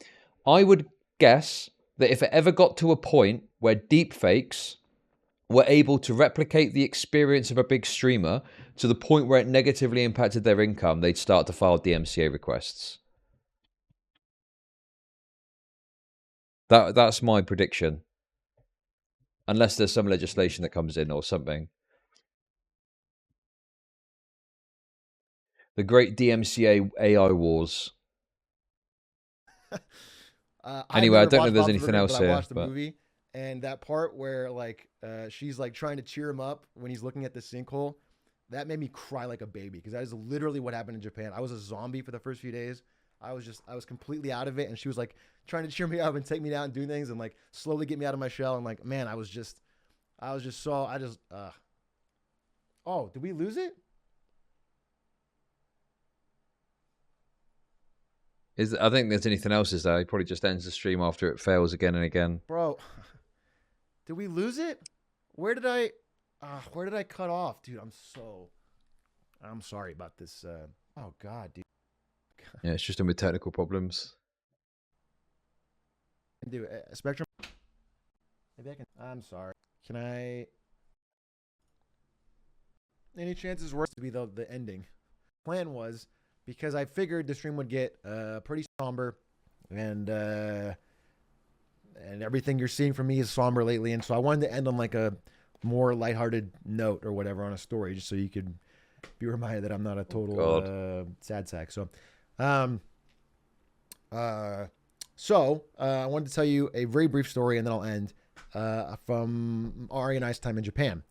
S1: I would guess that if it ever got to a point where deepfakes were able to replicate the experience of a big streamer to the point where it negatively impacted their income, they'd start to file DMCA requests. That's my prediction. Unless there's some legislation that comes in or something. The great DMCA AI wars. Anyway, I don't know if there's anything else
S2: but
S1: here.
S2: I watched the movie, and that part where like she's like trying to cheer him up when he's looking at the sinkhole, that made me cry like a baby because that is literally what happened in Japan. I was a zombie for the first few days. I was completely out of it, and she was like trying to cheer me up and take me down and do things and like slowly get me out of my shell. And like, man, oh, did we lose it?
S1: I think there's anything else is there. He probably just ends the stream after it fails again and again.
S2: Bro, did we lose it? Where did I cut off, dude? I'm sorry about this. Oh God, dude.
S1: Yeah, it's just with technical problems.
S2: Dude, Spectrum. Maybe I can. I'm sorry. Can I? Any chances worse to be the ending? Plan was because I figured the stream would get pretty somber, and everything you're seeing from me is somber lately, and so I wanted to end on like a more lighthearted note or whatever on a story, just so you could be reminded that I'm not a total sad sack. So, I wanted to tell you a very brief story, and then I'll end from Ari and I's time in Japan.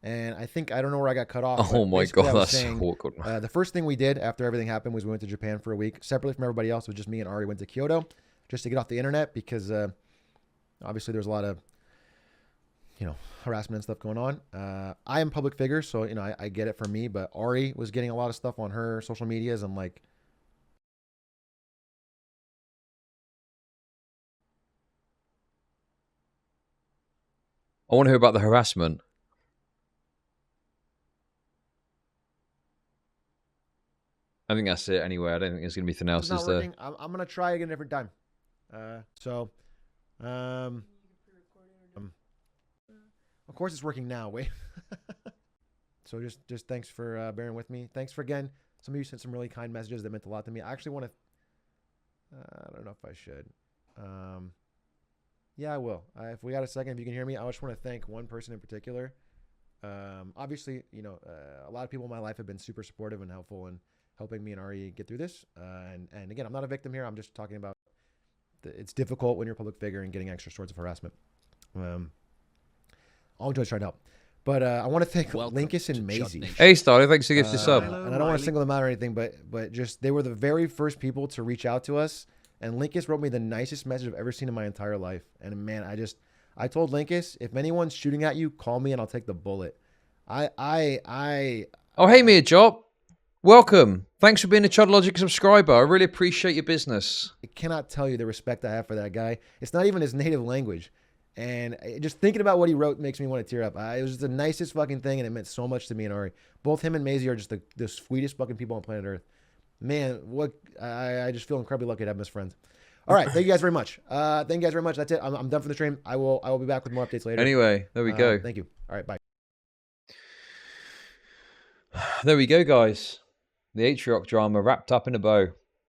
S2: And I don't know where I got cut off.
S1: Oh my God, that's so awkward.
S2: The first thing we did after everything happened was we went to Japan for a week, separately from everybody else. It was just me and Ari went to Kyoto just to get off the internet because obviously there's a lot of, harassment and stuff going on. I am a public figure, so, I get it from me, but Ari was getting a lot of stuff on her social medias and like,
S1: I want to hear about the harassment. I think that's it anyway. I don't think there's going to be anything else.
S2: It's not working. I'm going to try again a different time. Of course it's working now. Wait. So just thanks for bearing with me. Thanks for again. Some of you sent some really kind messages that meant a lot to me. I actually want to. I don't know if I should. Yeah, I will. If we got a second, if you can hear me, I just want to thank one person in particular. Obviously, a lot of people in my life have been super supportive and helpful in helping me and Ari get through this. And again, I'm not a victim here. I'm just talking about it's difficult when you're a public figure and getting extra sorts of harassment. I'll enjoy trying to help. But I want to thank Linkus and Maisie.
S1: Hey, Starly, thanks for gifting sub.
S2: And I don't want to single them out or anything, but just they were the very first people to reach out to us. And Linkus wrote me the nicest message I've ever seen in my entire life. And man, I told Linkus, if anyone's shooting at you, call me and I'll take the bullet. Oh,
S1: hey, Mia Job. Welcome. Thanks for being a Chud Logic subscriber. I really appreciate your business.
S2: I cannot tell you the respect I have for that guy. It's not even his native language. And just thinking about what he wrote makes me want to tear up. It was just the nicest fucking thing, and it meant so much to me and Ari. Both him and Maisie are just the sweetest fucking people on planet Earth. Man, I just feel incredibly lucky to have them as friends. All right, thank you guys very much. That's it. I'm done for the stream. I will be back with more updates later.
S1: Anyway, there we go.
S2: Thank you. All right, bye.
S1: There we go, guys. The Atrioc drama wrapped up in a bow.